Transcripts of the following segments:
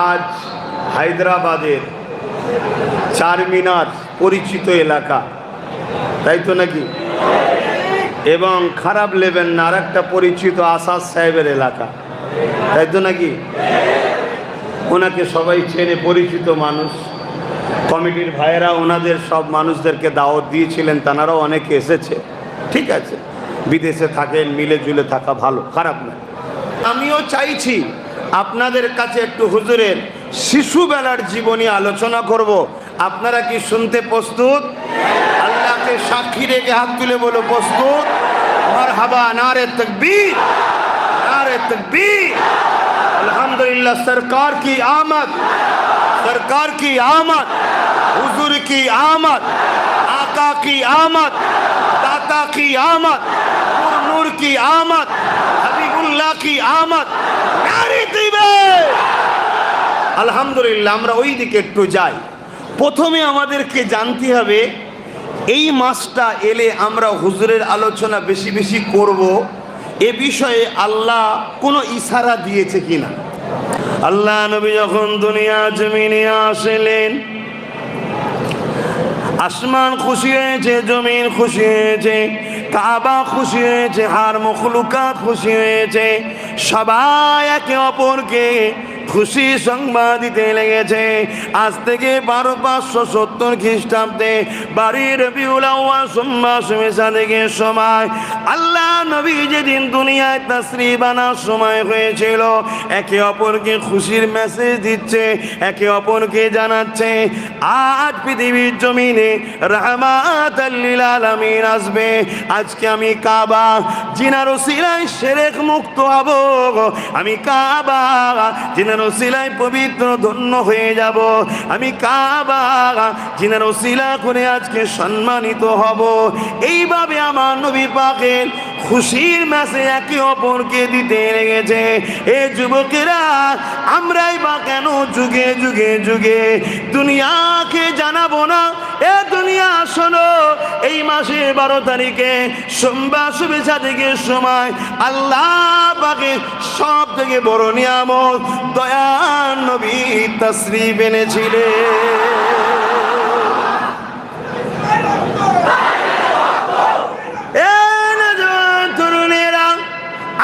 আজ হায়দ্রাবাদের চারমিনার পরিচিত এলাকা, তাই তো নাকি? এবং খারাপ লেবেন না, আর একটা পরিচিত আসাদ সাহেবের এলাকা, তাই তো নাকি? ওনাকে সবাই চেনে, পরিচিত মানুষ। কমিটির ভাইয়েরা ওনাদের সব মানুষদেরকে দাওয়াত দিয়েছিলেন, তানারাও অনেকে এসেছে। ঠিক আছে, বিদেশে থাকেন, মিলে জুলে থাকা ভালো, খারাপ না। আমিও চাইছি আপনাদের কাছে একটু হুজুরের শিশুবেলার জীবনী আলোচনা করব। আপনারা কি শুনতে প্রস্তুত? আল্লাহকে সাক্ষী রেখে হাত তুলে বলো প্রস্তুত। মারহাবা, নারে তাকবীর, नारे तकबीर। अल्हम्दुलिल्लाह, सरकार की आमद, सरकार की आमद, हुजूर की आमद, आका की आमद, दाता की आमद, नूर की आमद, हबीबुल्लाह की आमद। नारे तकबीर। আলহামদুলিল্লাহ। আমরা ওই দিকে একটু যাই। প্রথমে আমাদেরকে জানতে হবে এই মাসটা এলে আমরা হুজুরের আলোচনা বেশি বেশি করব, এ বিষয়ে আল্লাহ কোনো ইশারা দিয়েছে কিনা। আল্লাহ নবী যখন দুনিয়া জমিনে আসলেন, আসমান খুশি হয়েছে, জমিন খুশি হয়েছে, কাবা খুশি হয়েছে, হার মখলুকাত খুশি হয়েছে, সবাই একে অপরকে খুশি সংবাদ দিতে লেগেছে। আজ থেকে ১২৫৭০ খ্রিস্টাব্দে বাড়ির রবিউল আউয়াল সোমবার সাদেকের সময় আল্লাহ নবী যেদিন দুনিয়ায় তাশরীফ আনার সময় হয়েছিল, একে অপরকে খুশির মেসেজ দিচ্ছে, একে অপরকে জানাচ্ছে আজ পৃথিবীর জমিনে রাহমাতাল লিল আলামিন আসবে। আজকে আমি কাবা জিনার ওসিলায় শিরক মুক্ত হব, আমি কাবা জিনার ওসিলায় পবিত্র ধন্য হয়ে যাব, আমি কাবা জিনার ওসিলা করে আজকে সম্মানিত হব। এইভাবে আমার নবী পাকের খুশির মেসেজ একে অপরকে দিতে লেগেছে। এ যুবকেরা, আমরাই বা কেন যুগে যুগে যুগে দুনিয়াকে জানাবো না? এ দুনিয়া শোনো, এই মাসে ১২ তারিখে সোমবার শুভেচ্ছা থেকে সময় আল্লাহ পাকের সব থেকে বড় নিয়ামত দয়ার নবী তাশরীফ এনেছিলেন।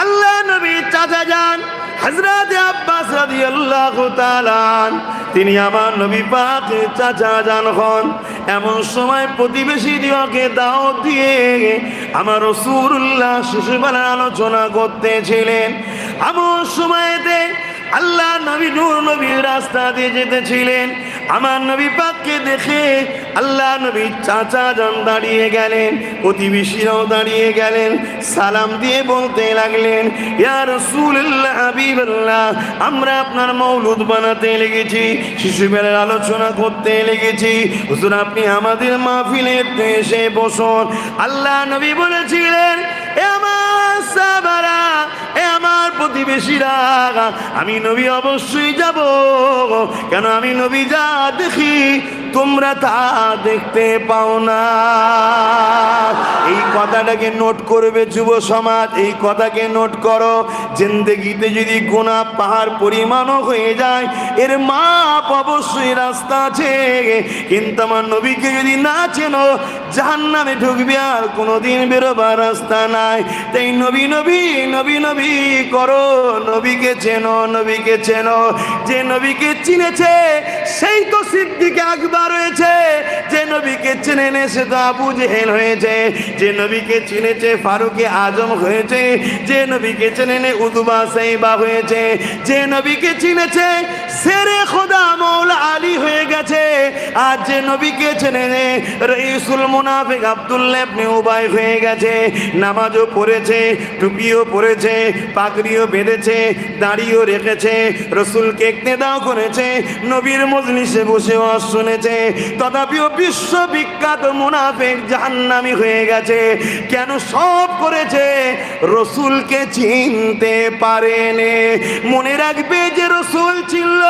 আল্লাহ নবী চাচা যান হযরত আব্বাস রাদিয়াল্লাহু তাআলা, তিনি আমার নবী পাকের চাচা যান হন। এমন সময় প্রতিবেশীদেরকে দাওয়াত দিয়ে আমার রাসূলুল্লাহ শিশুবেলার আলোচনা করতেছিলেন। এমন সময়তে আল্লাহ নবী নূর নবীর রাস্তা দিয়ে যেতেছিলেন। আমার নবী পাককে দেখে আল্লাহ নবী চাচা যান দাঁড়িয়ে গেলেন, প্রতিবেশীরাও দাঁড়িয়ে গেলেন, সালাম দিয়ে বলতে লাগলেন, ইয়া রাসূলুল্লাহ, হাবিবাল্লাহ, আমরা আপনার মৌলুদ বানাতে লেগেছি, শিশুবেলার আলোচনা করতে লেগেছি, হুজুর আপনি আমাদের মাহফিলে এসে বসুন। আল্লাহ নবী বলেছিলেন, এ আমার সাহাবারা, এ আমার প্রতিবেশীরা, আমি নবী অবশ্যই যাব, কেন আমি নবী যা দেখি তোমরা তা দেখতে পাও না। এই কথাটাকে নোট করবে যুব সমাজ, এই কথাকে নোট করো। জিন্দেগিতে যদি গুনাহ পাহাড় পরিমাণও হয়ে যায়, এর মাপ অবশ্যই রাস্তা আছে, কিন্তু আমার নবীকে যদি না চেনো জাহান্নামে ঢুকবে, আর কোনোদিন বেরোবার রাস্তা নাই। তাই নবী নবী নবী নবী করো, নবীকে চেনো, নবীকে চেনো। যে নবীকে চিনেছে সেই তো সিদ্দিক আকবর হয়েছে, যে নবীকে চেনে নে সে তো আবু জেহেল হয়েছে, যে নবীকে চিনেছে ফারুকে আজম হয়েছে, যে নবীকে চেনে নে উতবা সাইবা হয়েছে, যে নবীকে চিনেছে শেরে খোদা মৌলা আলী হয়ে গেছে, আর যে নবীকে চেনে নে রাইসুল মুনাফিক আব্দুল্লাহ ইবনে উবাই হয়ে গেছে। নামাজও পড়েছে, টুপিও পরেছে, পাগড়িও বেঁধেছে, দাড়িও রেখেছে, রসুলকে ইক্তেদাও করেছে, নবীর মজলিসে বসে ওয়াজ শুনেছে, তথাপিও বিশ্ববিখ্যাত মুনাফিক জাহান্নামী হয়ে গেছে। কেন সব করেছে? রসুলকে চিনতে পারেনি। মনে রাখবে, যে রসুল ছিল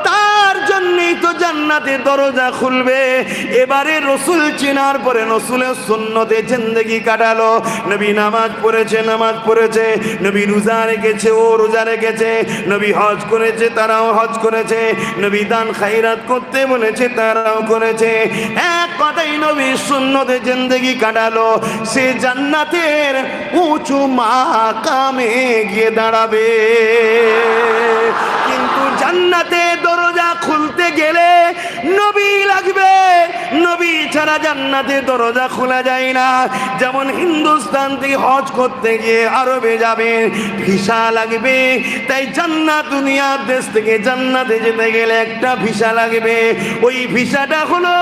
তার জন্যই তো জান্নাত জান্নাতের দরজা খুলবে। এবারে রসুল চেনার পরে রসুলের সুন্নতে জিন্দেগি কাটালো। নবী নামাজ পড়েছে, নবী রোজা রেখেছে, ও রোজা রেখেছে, নবী হজ করেছে, তারাও হজ করেছে, নবী দান খায়রাত করতে বলেছে, তারাও করেছে। এক কথাই নবী সুন্নতে জিন্দেগি কাটালো। সে জান্নাতের উঁচু মাকামে গিয়ে দাঁড়াবে। কিন্তু জান্নাতে দরজা খুলতে গেলে নবী লাগবে। নবী ছাড়া জান্নাতের দরজা খোলা যায় না। যেমন হিন্দুস্তান থেকে হজ করতে গিয়ে আরবে যাবে, ভিসা লাগবে। তাই জান্নাত দুনিয়ার দেশ থেকে জান্নাতে যেতে গেলে একটা ভিসা লাগবে। ওই ভিসাটা হলো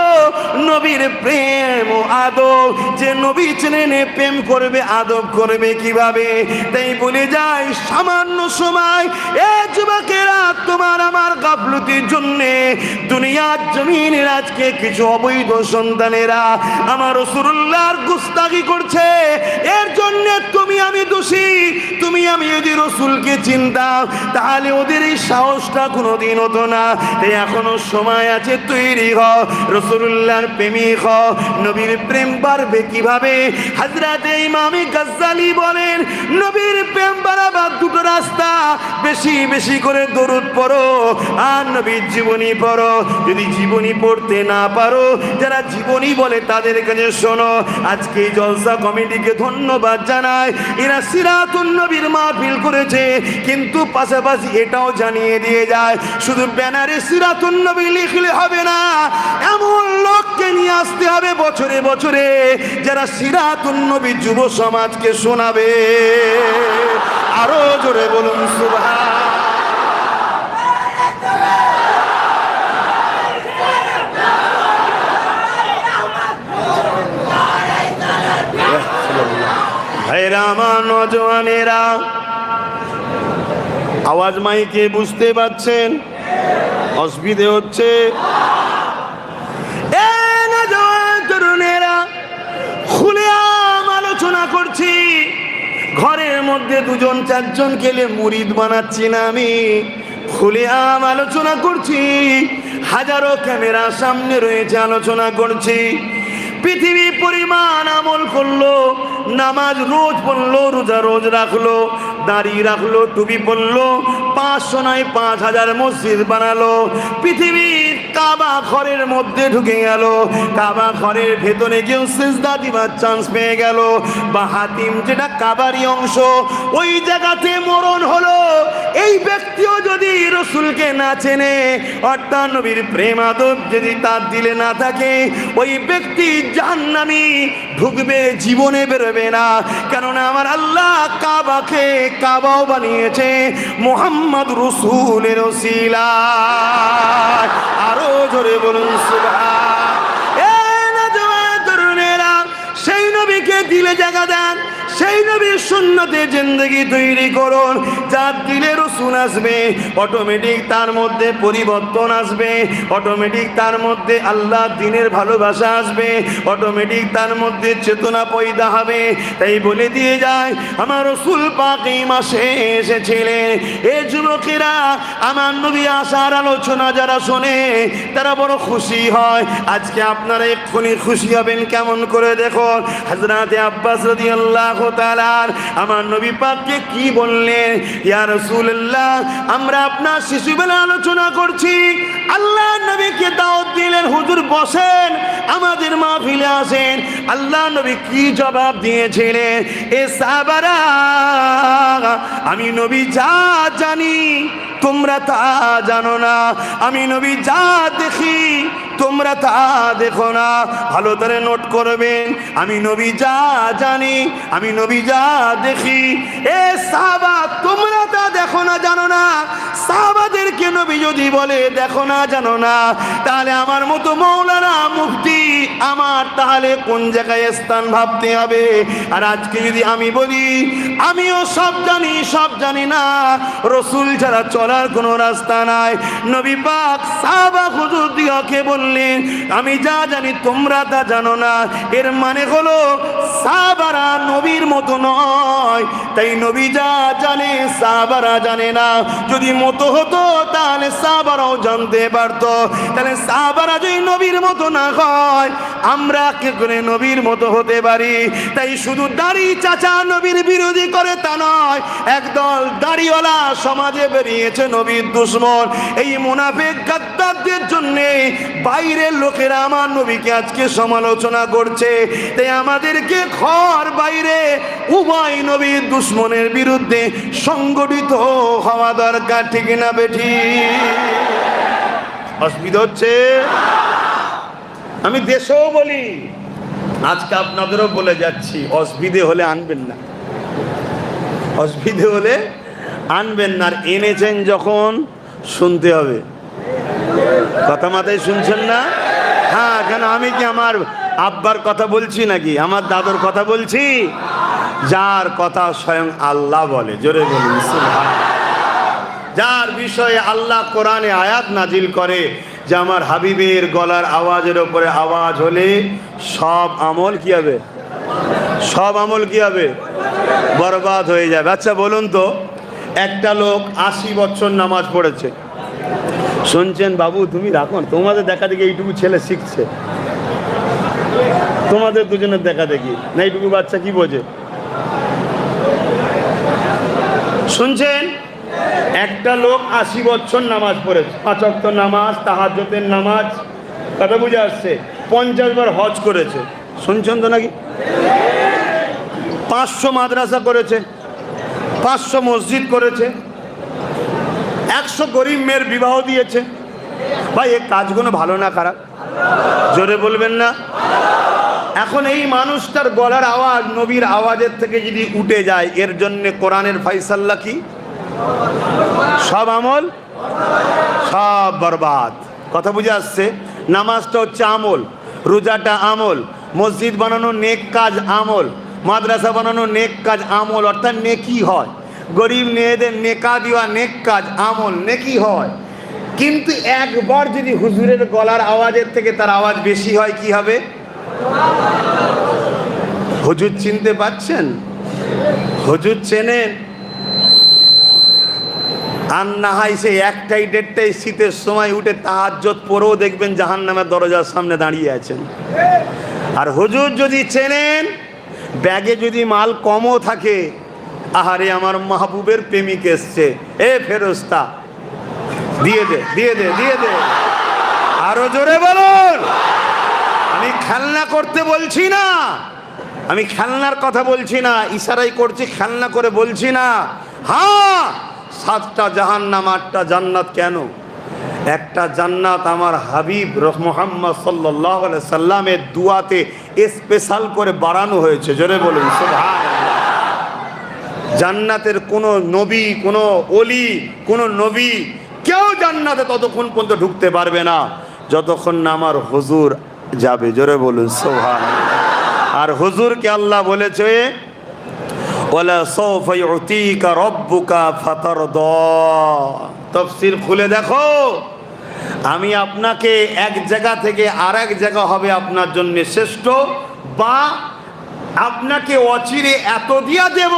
নবীর প্রেম ও আদব। যে নবী চেনে প্রেম করবে, আদব করবে কিভাবে? তাই বলে যায় সামান্য সময় এ যুবকেরা, তোমার আমার গাফলতির জন্যে দুনিয়ার জমিনের আজকে কিছু অবৈধ সন্তানেরা আমার রাসূলুল্লাহর গুস্তাখি করছে। এর জন্য তুমি আমি দোষী। তুমি আমি যদি রসুলকে চিনতাম তাহলে ওদের এই সাহসটা কোনোদিন হতো না। তাই এখনো সময় আছে, তৈরি হও, রাসূলুল্লাহর প্রেমিক হও। নবীর প্রেম বাড়বে কিভাবে? হযরতে ইমাম গাজ্জালী বলেন, নবীর প্রেম বাড়াবার দুটো রাস্তা। বেশি বেশি করে দরুদ পড়ো আর নবীর জীবনী পড়ো। যদি জীবনী পড়তে না পারো, যারা জীবনী বলে তাদের কাছে শোনো। আজকে এই জলসা কমিটিকে ধন্যবাদ জানাই। এরা সিরাতুন নবীর মাহফিল করেছে, কিন্তু পাশাপাশি এটাও জানিয়ে দিয়ে যায় শুধু ব্যানারে সিরাতুন নবী লিখলে হবে না, এমন লোককে নিয়ে আসতে হবে বছরে বছরে যারা সিরাতুন নবী যুব সমাজকে শোনাবে। আরো জোরে বলুন সুবহান। ভাইরা আমার, নওজওয়ানেরা, আওয়াজ মাইকে বুঝতে পাচ্ছেন? অসুবিধে হচ্ছে? তরুণেরা, খুলে আলোচনা করছি। ঘরের মধ্যে দুজন চারজন খেলে মুরিদ বানাচ্ছি না আমি। খুলে আলোচনা করছি। হাজারো ক্যামেরা সামনে রয়েছে, আলোচনা করছি। পৃথিবী পরিমাণ আমল করলো, নামাজ রোজ পড়লো, রোজা রোজ রাখলো, দাড়ি রাখলো, টুপি পড়লো, 500 নয় 5000 মসজিদ বানালো। পৃথিবীর কাবা ঘরের মধ্যে ঢুকে গেল, কাবা ঘরের ভেতরে গিয়েও সিজদা দিবার চান্স পেয়ে গেল। বা হাতিম যেটা কাবারই অংশ, ওই জায়গাতে মরণ হলো। এই ব্যক্তিও যদি রসুলকে না চেনে, অর্থাৎ নবীর প্রেম আদব যদি তার দিলে না থাকে, ওই ব্যক্তি জাহান্নামী, ঢুকবে, জীবনে বেরোবে না। কেননা আমার আল্লাহ কাবাকে কাবাও বানিয়েছে মুহাম্মদ রাসূলের ওসিলা। আরো জোরে বলুন সুবহান। এ নওজওয়ান তরুণেরা, সেই নবীকে দিলে জায়গা দেন, সেই নবীর সুন্নতে জিন্দেগি তৈরি করুন। যার দিলে রসুল আসবে, অটোমেটিক তার মধ্যে পরিবর্তন আসবে, অটোমেটিক তার মধ্যে আল্লাহ দিনের ভালোবাসা আসবে, অটোমেটিক তার মধ্যে চেতনা পয়দা হবে। তাই বলে দিয়ে যায়, আমার রসুল পাক এই মাসে এসেছিলেন। এ যুবকেরা, আমার নবী আসার আলোচনা যারা শোনে তারা বড় খুশি হয়। আজকে আপনারা এক্ষুনি খুশি হবেন কেমন করে দেখুন। হযরতে আব্বাস রাদিয়াল্লাহু তাআলা আমার নবী পাককে কি বললেন, ইয়া রাসূলুল্লাহ, আমরা আপনার শিশুবেলা আলোচনা করছি। আল্লাহ নবীকে দাওয়াত দিলেন, হুজুর বসেন, আমাদের মাহফিলে আসেন। আল্লাহ নবী কি জবাব দিয়েছিলেন? এ সাহাবারা, আমি নবী যা জানি তোমরা তা জানো না, আমি নবী যা দেখি তোমরা তা দেখো না। ভালো করে নোট করবেন, আমি নবী যা জানি, আমি নবী যা দেখি। এ সাহাবা, তোমরা তা দেখো না, জানো না। সাহাবাদেরকে নবী যদি বলে দেখো না, জানো না, তাহলে আমার মতো মৌলানা মুফতি আমার তাহলে কোন জায়গায় স্থান ভাবতে হবে। আর আজকে যদি আমি বলি আমিও সব জানি না, রসুল ছাড়া চলার কোনো রাস্তা নাই। নবী পাক সাহাবা হুজুরদিগকে বললেন আমি যা জানি তোমরা তা জানো না। এর মানে হলো সাহাবারা নবীর মতো নয়, তাই নবী যা জানে সাহাবারা জানে না। যদি মতো হতো তাহলে সাহাবারাও জানতে পারতো। তাহলে সাহাবারা যদি নবীর মতো না হয়, আমরা কি করে নবীর মতো হতে পারি? তাই শুধু দাড়ি চাচা নবীর বিরোধী করে তা নয়, একদল দাড়িওয়ালা সমাজে বেরিয়েছে নবীর দুশমন। এই মুনাফিক গাদ্দারদের জন্য বাইরের লোকেরা আমার নবীকে আজকে সমালোচনা করছে। তাই আমাদেরকে ঘর বাইরে উভয় নবীর দুশমনের বিরুদ্ধে সংগঠিত হওয়া দরকার, ঠিক না বেঠি? অসুবিধা হচ্ছে? আমি দেশেও বলি, আজকে আপনাদেরও বলে যাচ্ছি, অসুবিধে হলে আনবেন না, অসুবিধে হলে আনবেন না। আর এনেছেন যখন শুনতে হবে। কথা মাথায় শুনছেন না? হ্যাঁ, কেন আমি কি আমার আব্বার কথা বলছি নাকি আমার দাদুর কথা বলছি? যার কথা স্বয়ং আল্লাহ বলে, জোরে বলুন সুবহানাল্লাহ। যার বিষয়ে আল্লাহ কোরআনে আয়াত নাজিল করে যে আমার হাবিবের গলার আওয়াজের ওপরে আওয়াজ হলে সব আমল কি হবে? সব আমল কি হবে? বরবাদ হয়ে যাবে। আচ্ছা বলুন তো, একটা লোক 80 বছর নামাজ পড়েছে, শুনছেন বাবু তুমি রাখুন, তোমাদের দেখা দেখি এইটুকু ছেলে শিখছে, তোমাদের দুজনের দেখা দেখি না, এইটুকু বাচ্চা কি বোঝে? শুনছেন, একটা লোক 80 বছর নামাজ পড়েছে, 5 ওয়াক্ত নামাজ, তাহাজ্জুদের নামাজ, কথা বুঝে আসছে, 50 বার হজ করেছে, শুনছেন তো নাকি? 500 মাদ্রাসা করেছে, 500 মসজিদ করেছে, 100 গরিব মেয়ের বিবাহ দিয়েছে। ভাই এই কাজগুলো ভালো না খারাপ? জোরে বলবেন না? এখন এই মানুষটার গলার আওয়াজ নবীর আওয়াজের থেকে যদি উঠে যায়, এর জন্য কোরআনের ফায়সালা কি? সব আমল সব বরবাদ। কথা বুঝে আসছে? নামাজটা হচ্ছে আমল, রোজাটা আমল, মসজিদ বানানো নেক কাজ আমল, মাদ্রাসা বানানো নেক কাজ আমল, অর্থাৎ নেকি হয়। গরিব মেয়েদের নেকা দেওয়া নেক কাজ আমল, নেকি হয়। কিন্তু একবার যদি হুজুরের গলার আওয়াজের থেকে তার আওয়াজ বেশি হয়, কি হবে? হুজুর চিনতে পারছেন? হুজুর চেনেন? আর না হয় সেই 1টাই 1:30টাই শীতের সময় উঠে তাহাজ্জুদ পড়েও দেখবেন জাহান্নামের দরজার সামনে দাঁড়িয়ে আছেন। আর হুজুর যদি চেনেন, ব্যাগে যদি মাল কমও থাকে, আহারে আমার মাহবুবের প্রেমিক এসছে, এ ফেরেশতা দিয়ে দে দিয়ে দে দিয়ে দে, আরো জোরে বলুন। আমি খেলনা করতে বলছি না, আমি খেলনার কথা বলছি না, ইশারাই করছি, খেলনা করে বলছি না। হ্যাঁ, 7টা জাহান্নাম 8টা জান্নাত। কেন? একটা জান্নাত আমার হাবিব মুহাম্মদ সাল্লাল্লাহু আলাইহি সাল্লামের দুয়াতে স্পেশাল করে বাড়ানো হয়েছে, জোরে বলুন সুবহানাল্লাহ। জান্নাতের কোনো নবী, কোনো ওলি, কোনো নবী কেউ জান্নাতে ততক্ষণ পর্যন্ত ঢুকতে পারবে না যতক্ষণ না আমার হুজুর যাবে, জোরে বলুন সুবহানাল্লাহ। আর হুজুরকে আল্লাহ বলেছে ওয়ালা সাওফা ইউতিকা রাব্বুকা ফাতারদা। তাফসীর খুলে দেখো, আমি আপনাকে এক জায়গা থেকে আরেক জায়গা হবে আপনার জন্য শ্রেষ্ঠ, বা আপনাকে অচিরে এত দিয়া দেব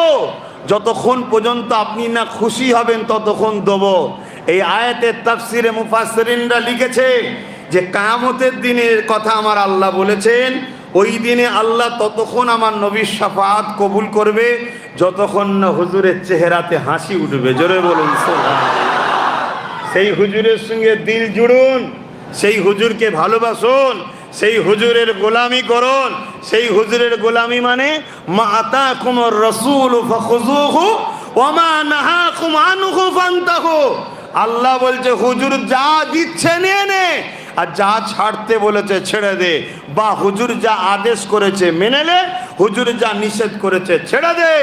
যতক্ষণ পর্যন্ত আপনি না খুশি হবেন ততক্ষণ দেব। এই আয়াতের তাফসীরে মুফাসসিরিনরা লিখেছে যে কিয়ামতের দিনের কথা আমার আল্লাহ বলেছেন, ওই দিনে আল্লাহ ততক্ষণ আমার নবীর শাফাআত কবুল করবে যতক্ষণ না হুজুরের চেহারাতে হাসি উঠবে, জোরে বলুন সুবহানাল্লাহ। সেই হুজুরের সঙ্গে দিল জুড়ুন, সেই হুজুরকে ভালোবাসুন, সেই হুজুরের গোলামি করুন। সেই হুজুরের গোলামি মানে মা আতাকুমুর রাসূল ফাখুযুহু ওয়া মা নাহাকুম আনহু ফান্তাহু। আল্লাহ বলছে হুজুর যা দিচ্ছে নিয়ে নে, আর যা ছাড়তে বলেছে ছেড়ে দে, বা হুজুর যা আদেশ করেছে মেনে নে, হুজুর যা নিষেধ করেছে ছেড়ে দে।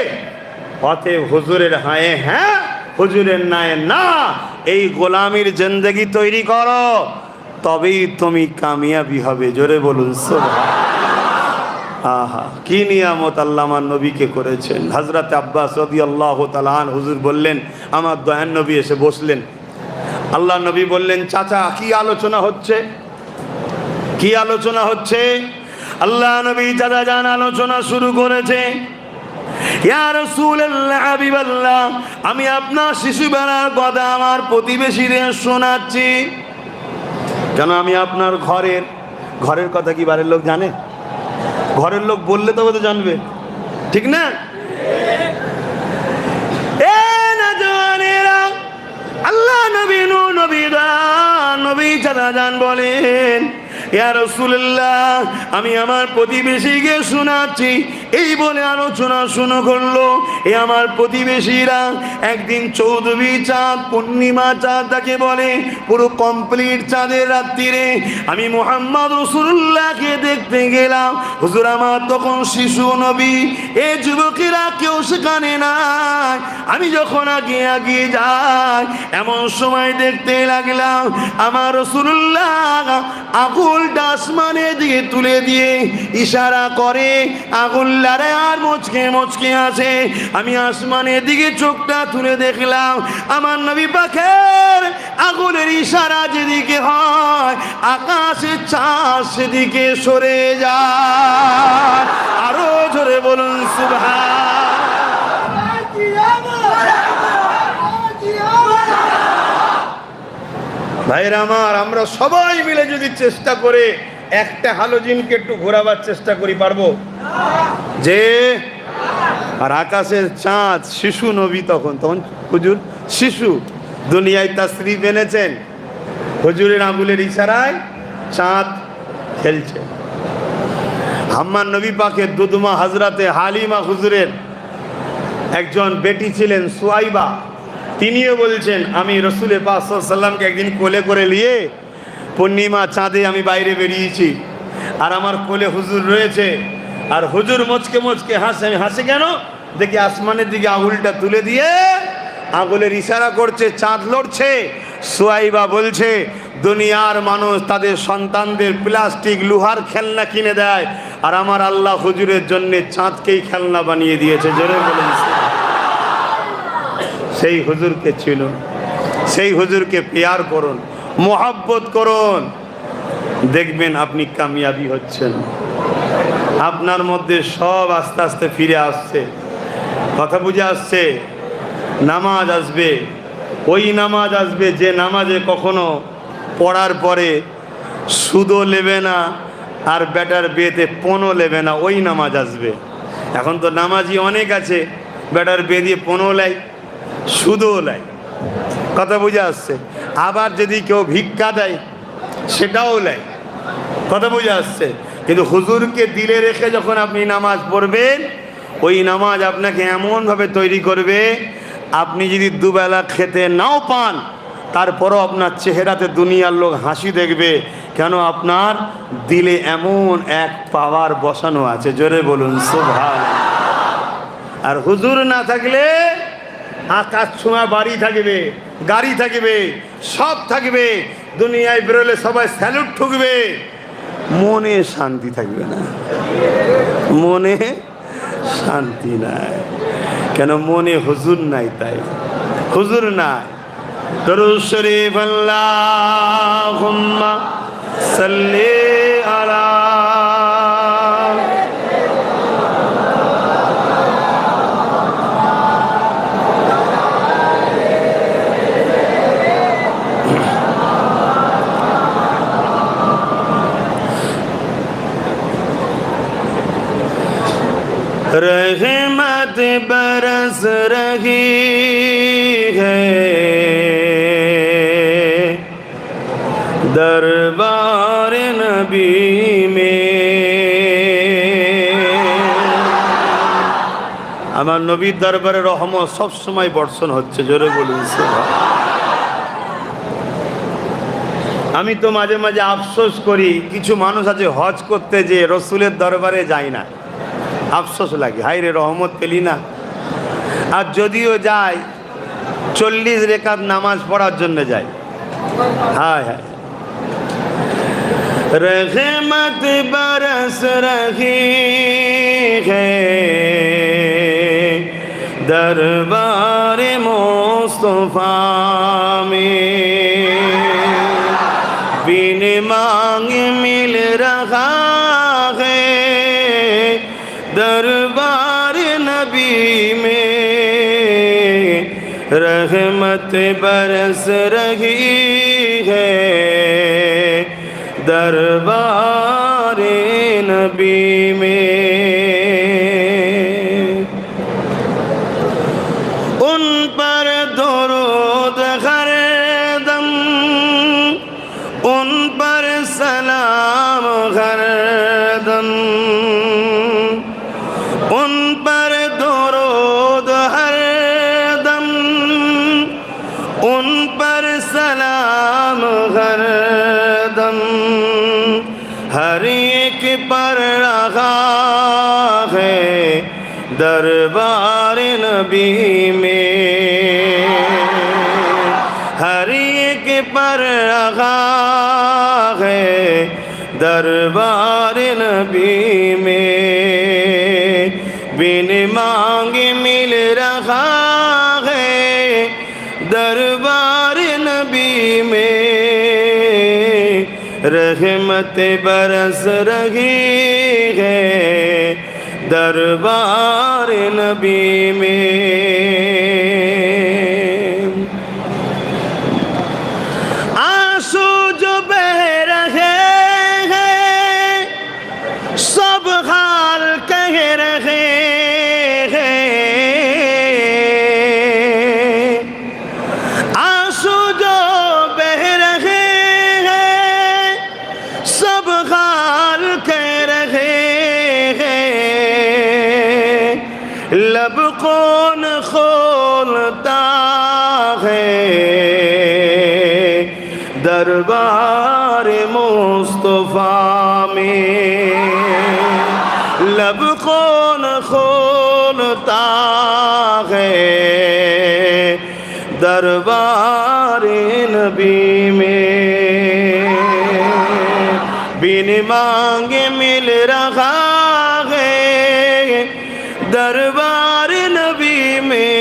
অতএব হুজুরের হায়ে হ্যাঁ, হুজুরের নায়ে না, এই গোলামির জিন্দেগি তৈরি করো। তবেই তুমি কামিয়াবি হবে। জোরে বলুন সুবহান। আহা, কি নিয়ামত আল্লাহ আমার নবীকে করেছেন। হযরত আব্বাস রাদিয়াল্লাহু তাআলা আনহু হুজুর বললেন, আমার দয়ার নবী এসে বসলেন। আল্লাহ নবী বললেন, চাচা কি আলোচনা হচ্ছে, কি আলোচনা হচ্ছে? আল্লাহ নবী চাচা জান আলোচনা শুরু করেছে। ইয়া রাসূলুল্লাহ, হাবিবাল্লাহ, আমি আপনার শিশুবেলার কথা আমার প্রতিবেশীদের শোনাচ্ছি। কেন আমি আপনার ঘরের কথা কি বাড়ির লোক জানে? ঘরের লোক বললে তবে তো জানবে, ঠিক না? আল্লাহ নবী নবী চাচা জান বলেন, ইয়া রাসূলুল্লাহ, আমি আমার প্রতিবেশীকে শোনাচ্ছি। এই বলে আলোচনা শুরু করলো। আমার প্রতিবেশীরা একদিন চৌদ্দবী চাঁদ, পূর্ণিমা চাঁদ তাকে বলে, পুরো কমপ্লিট চাঁদের রাত্রিরে আমি মুহাম্মদ রাসূলুল্লাহকে দেখতে গেলাম। হুজুর আমার তখন শিশু নবী, এই যুবকেরা কেউ সেখানে নাই। আমি যখন আগে যাই, এমন সময় দেখতে লাগলাম আমার রাসূলুল্লাহ আগুনটা আসমানের দিকে তুলে দিয়ে ইশারা করে, আগুন লারে আর মুচকে আছে। আমি আসমানের দিকে চোখটা তুলে দেখলাম, আমার নবী পাকের আগুনের ইশারা যেদিকে হয়, আকাশের চাঁদ সেদিকে সরে যায়। আরো জোরে বলুন সুবহান। ভাইরা আমার, আমরা সবাই মিলে যদি চেষ্টা করে একটা হালোজিনকে একটু ঘোরাবার চেষ্টা করি, পারবো? যে আর আকাশের চাঁদ, শিশু নবী তখন হুজুর শিশু, দুনিয়ায় তাশরীফ এনেছেন। হুজুরের আঙুলের ইশারায় চাঁদ খেলছে। আমার নবী পাকের দুধমা হযরতে হালিমা হুজুরের একজন বেটি ছিলেন সুয়াইবা, তিনিও বলছেন, আমি রাসূলের পাক সাল্লাল্লাহু আলাইহি ওয়াসাল্লামকে একদিন কোলে করে নিয়ে পূর্ণিমা চাঁদে আমি বাইরে বেরিয়েছি, আর আমার কোলে হুজুর রয়েছে, আর হুজুর মুচকে হাসে। আমি হাসি কেন? দেখি আসমানের দিকে আঙুলটা তুলে দিয়ে আঙুলের ইশারা করছে, চাঁদ লড়ছে। সুয়াইবা বলছে, দুনিয়ার মানুষ তাদের সন্তানদের প্লাস্টিক লোহার খেলনা কিনে দেয়, আর আমার আল্লাহ হুজুরের জন্য চাঁদকেই খেলনা বানিয়ে দিয়েছে। জোরে বলেন। সেই হুজুরকে ছিল, সেই হুজুরকে প্যার করুন, মোহাব্বত করুন, দেখবেন আপনি কামিয়াবি হচ্ছেন। আপনার মধ্যে সব আস্তে আস্তে ফিরে আসছে। কথা বুঝে আসছে? নামাজ আসবে, ওই নামাজ আসবে যে নামাজে কখনো পড়ার পরে সুদও নেবে না আর বেটার বিয়েতে পণও নেবে না, ওই নামাজ আসবে। এখন তো নামাজি অনেক আছে, বেটার বিয়ে দিয়ে পণও নেয়, সুদও নেয়। কথা বুঝে আসছে? আবার যদি কেউ ভিক্ষা দেয় সেটাও নেয়। কথা বুঝে আসছে? কিন্তু হুজুরকে দিলে রেখে যখন আপনি নামাজ পড়বেন, ওই নামাজ আপনাকে এমনভাবে তৈরি করবে, আপনি যদি দুবেলা খেতে নাও পান, তারপরও আপনার চেহারাতে দুনিয়ার লোক হাসি দেখবে। কেন? আপনার দিলে এমন এক পাওয়ার বসানো আছে। জোরে বলুন সুবহান। আর হুজুর না থাকলে আকাশ ছোঁয়া বাড়ি থাকবে, গাড়ি থাকবে, সব থাকবে, দুনিয়ায় বেরোলে সবাই স্যালুট ঠুকবে, মনে শান্তি থাকবে না, মনে শান্তি নাই। কেন? মনে হুজুর নাই, তাই হুজুর নাই। দরুদ শরীফ আল্লাহুম্মা সাল্লি আলা रहमत बरस रही है दरबार नबी में। আমার নবীর দরবারে রহমত সব সময় বর্ষণ হচ্ছে। জোরে বলুন আমি তো মাঝে মাঝে আফসোস করি, কিছু মানুষ আছে হজ করতে যে রসুলের দরবারে যায় না, আফসোস লাগে, হায় রে রহমত পেলি না। আর যদিও যায় 40 রেকাত নামাজ পড়ার জন্য যায়। হায় হায়, رحمت برس رہی ہے دربار مصطفیٰ میں، بن مانگ مل رہا ہے دربار نبی میں، رحمت برس رہی ہے دربار نبی میں۔ ان پر درود ہر دم، ان پر سلام ہر دم، ان پر درود ہر دم، ان پر سلام ہر دم، ہر ایک پر رہا ہے دربار نبی میں، ہر ایک پر رہا ہے دربار نبی میں، بن مانگ مل رہا ہے دربار نبی میں، رحمت برس رہی ہے دربار نبی میں۔ آنسو جو بہ رہے ہیں سب حال کہہ رہے ہیں، آنسو جو بہ رہے ہیں سب حال کہہ رہے ہیں، لب کون کھولتا ہے دربار مصطفیٰ میں، لب کون کھولتا ہے دربار نبی میں، بن مانگے مل رہا ہے دربار نبی میں،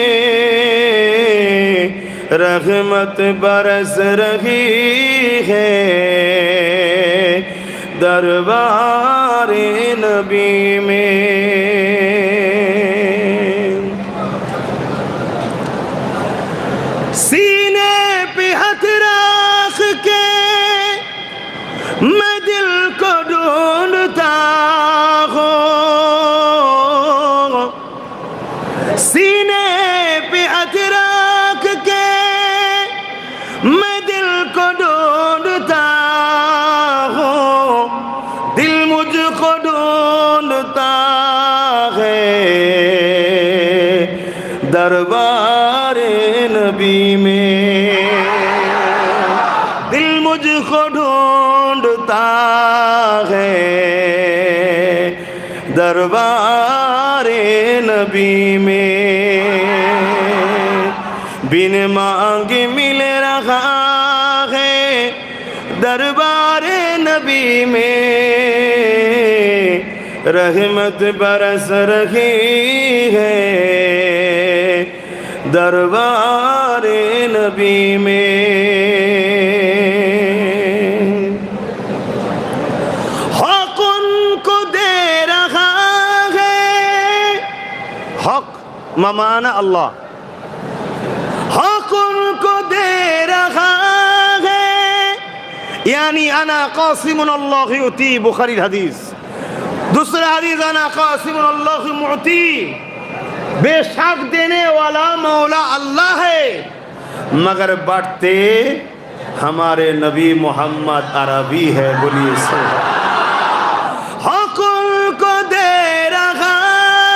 رحمت برس رہی ہے دربار نبی میں۔ سینے پہ ہاتھ رکھ کے میں دل کو ڈھونڈتا ہوں، سینے پہ ہاتھ رکھ کے میں دل کو ڈھونڈتا ہوں، دل مجھ کو ڈھونڈتا ہے دربار نبی میں، دل مجھ کو ڈھونڈتا ہے دربار نبی میں، بن مانگے مل رہا ہے دربار نبی میں، رحمت برس رہی ہے دربار نبی میں۔ حق ان کو دے رہا ہے، حق ممانا اللہ، حق ان کو دے رہا ہے، یعنی انا قاسم اللہ یعطی، بخاری حدیث۔ دوسرا حدیث انا قاسم اللہ معطی، بے شک دینے والا مولا اللہ ہے، مگر بانٹتے ہمارے نبی محمد عربی ہے، بولیے سبحان۔ حق ان کو دے رہا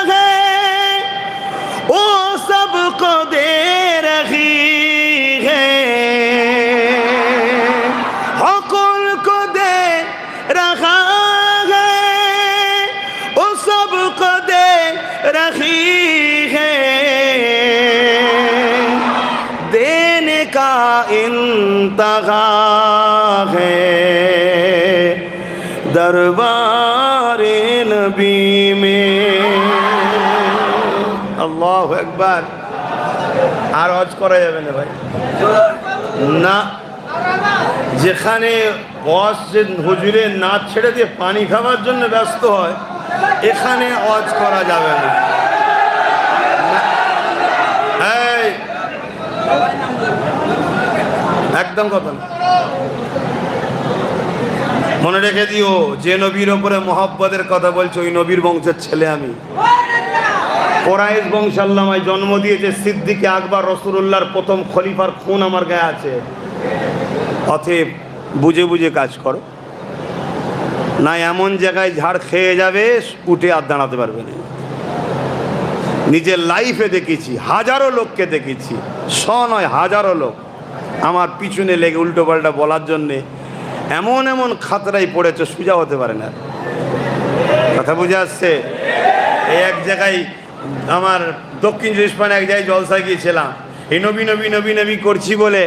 ہے، وہ سب کو دے رہی ہے، حق ان کو دے رہا ہے، وہ سب کو دے رہی ہے، دینے کا انتہا ہے दरबारे नबी में। अल्लाहु अकबर। আর হজ করা যাবে না ভাই, না। যেখানে হুজুরে নাচ ছেড়ে দিয়ে পানি খাওয়ার জন্য ব্যস্ত হয়, এখানে হজ করা যাবে না। এই একদম কথা না। মনে রেখে দিও, যে নবীর ওপরে মহব্বতের কথা বলছো ওই নবীর বংশের ছেলে আমি। কোরাইশ বংশ আল্লাহ আমায় জন্ম দিয়েছে, সিদ্দিক আকবর রাসূলুল্লাহর প্রথম খলিফার খুন আমার গায়ে আছে। অতএব বুঝে বুঝে কাজ করো, না এমন জায়গায় ঝাড় খেয়ে যাবে উঠে আর দাঁড়াতে পারবে না। নিজের লাইফে দেখেছি, হাজারো লোককে দেখেছি, নয় হাজারো লোক আমার পিছনে লেগে উল্টো পাল্টা বলার জন্যে এমন এমন খাতরাই পড়েছে, সোজা হতে পারে না। কথা বুঝে আসছে? এই এক জায়গায় আমার দক্ষিণ চব্বিশ পরগনা এক জায়গায় জলসায় গিয়েছিলাম, এই নবী নবী নবী নবী করছি বলে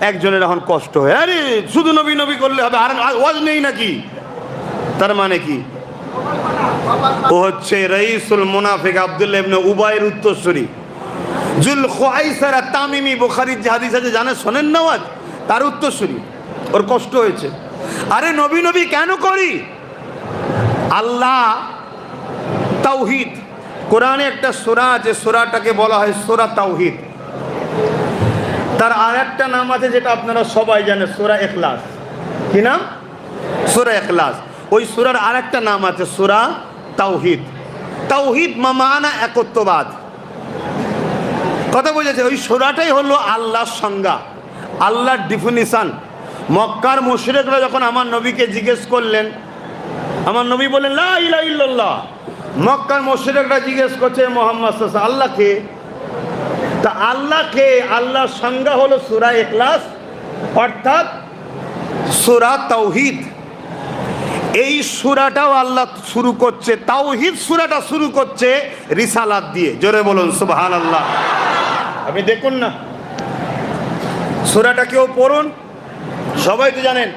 একজনের এখন কষ্ট হয়, আরে শুধু নবী নবী করলে হবে, আর ওয়াজ নেই নাকি? তার মানে কি? ও হচ্ছে রাইসুল মুনাফিক আব্দুল্লাহ ইবনে উবাইর উত্তরসূরি, জুল খুয়াইসারা তামিমি, বুখারীর যে হাদিস আছে জানেন, শোনেন না ওয়াজ, তার উত্তরসূরি। ওর কষ্ট হয়েছে, আরে নবী নবী কেন করি? আল্লাহ তাওহীদ, কোরআনে একটা সূরা আছে, সূরাটাকে বলা হয় সূরা তাওহীদ। তার আর একটা নাম আছে যেটা আপনারা সবাই জানেন, সূরা ইখলাস। কি নাম? সূরা ইখলাস। ওই সূরার আর একটা নাম আছে সূরা তাওহীদ। তাওহীদ মানা একত্ববাদ। কথা বুঝেছে? ওই সূরাটাই হলো আল্লাহর সংজ্ঞা, আল্লাহর ডিফিনিশন। মক্কার মুশরিকরা যখন আমার নবীকে জিজ্ঞেস করলেন, আমার নবী বললেন লা ইলাহা ইল্লাল্লাহ। মক্কার মুশরিকরা জিজ্ঞেস করছে মুহাম্মদ সাল্লাল্লাহু আলাইহি ওয়াসাল্লাম আল্লাহ কে? তা আল্লাহ কে? আল্লাহর সংজ্ঞা হলো সূরা ইখলাস, অর্থাৎ সূরা তাওহীদ। এই সূরাটাও আল্লাহ শুরু করছে, তাওহীদ সূরাটা শুরু করছে রিসালাত দিয়ে। জোরে বলুন সুবহানাল্লাহ। আপনি দেখুন না, সূরাটা কেউ পড়ুন, সবাই তো জানেন,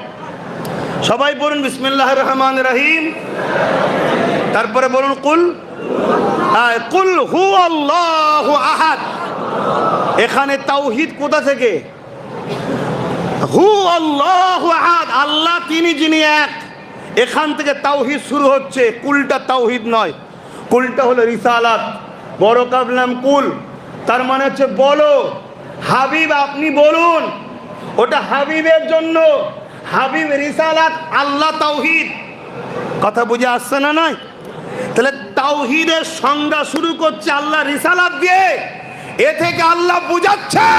সবাই বলুন বিসমিল্লাহির রহমানির রহিম, তারপরে বলুন কুল কুল হুয়াল্লাহু আহাদ। এখানে তাওহীদ কোথা থেকে? হুয়াল্লাহু আহাদ, আল্লাহ তিনি যিনি এক, এখান থেকে তাওহীদ শুরু হচ্ছে। কুলটা তাওহীদ নয়, কুলটা হলো রিসালাত। বড় কাবলাম কুল, তার মানে হচ্ছে বলো। হাবিব আপনি বলুন, ওটা হাবিবের জন্য। হাবিব রিসালাত, আল্লাহ তাওহীদ। কথা বুঝে আসছে না? নয়? তাহলে তাওহীদের সংজ্ঞা শুরু করছে আল্লাহ রিসালাত দিয়ে। এ থেকে আল্লাহ বুঝাচ্ছে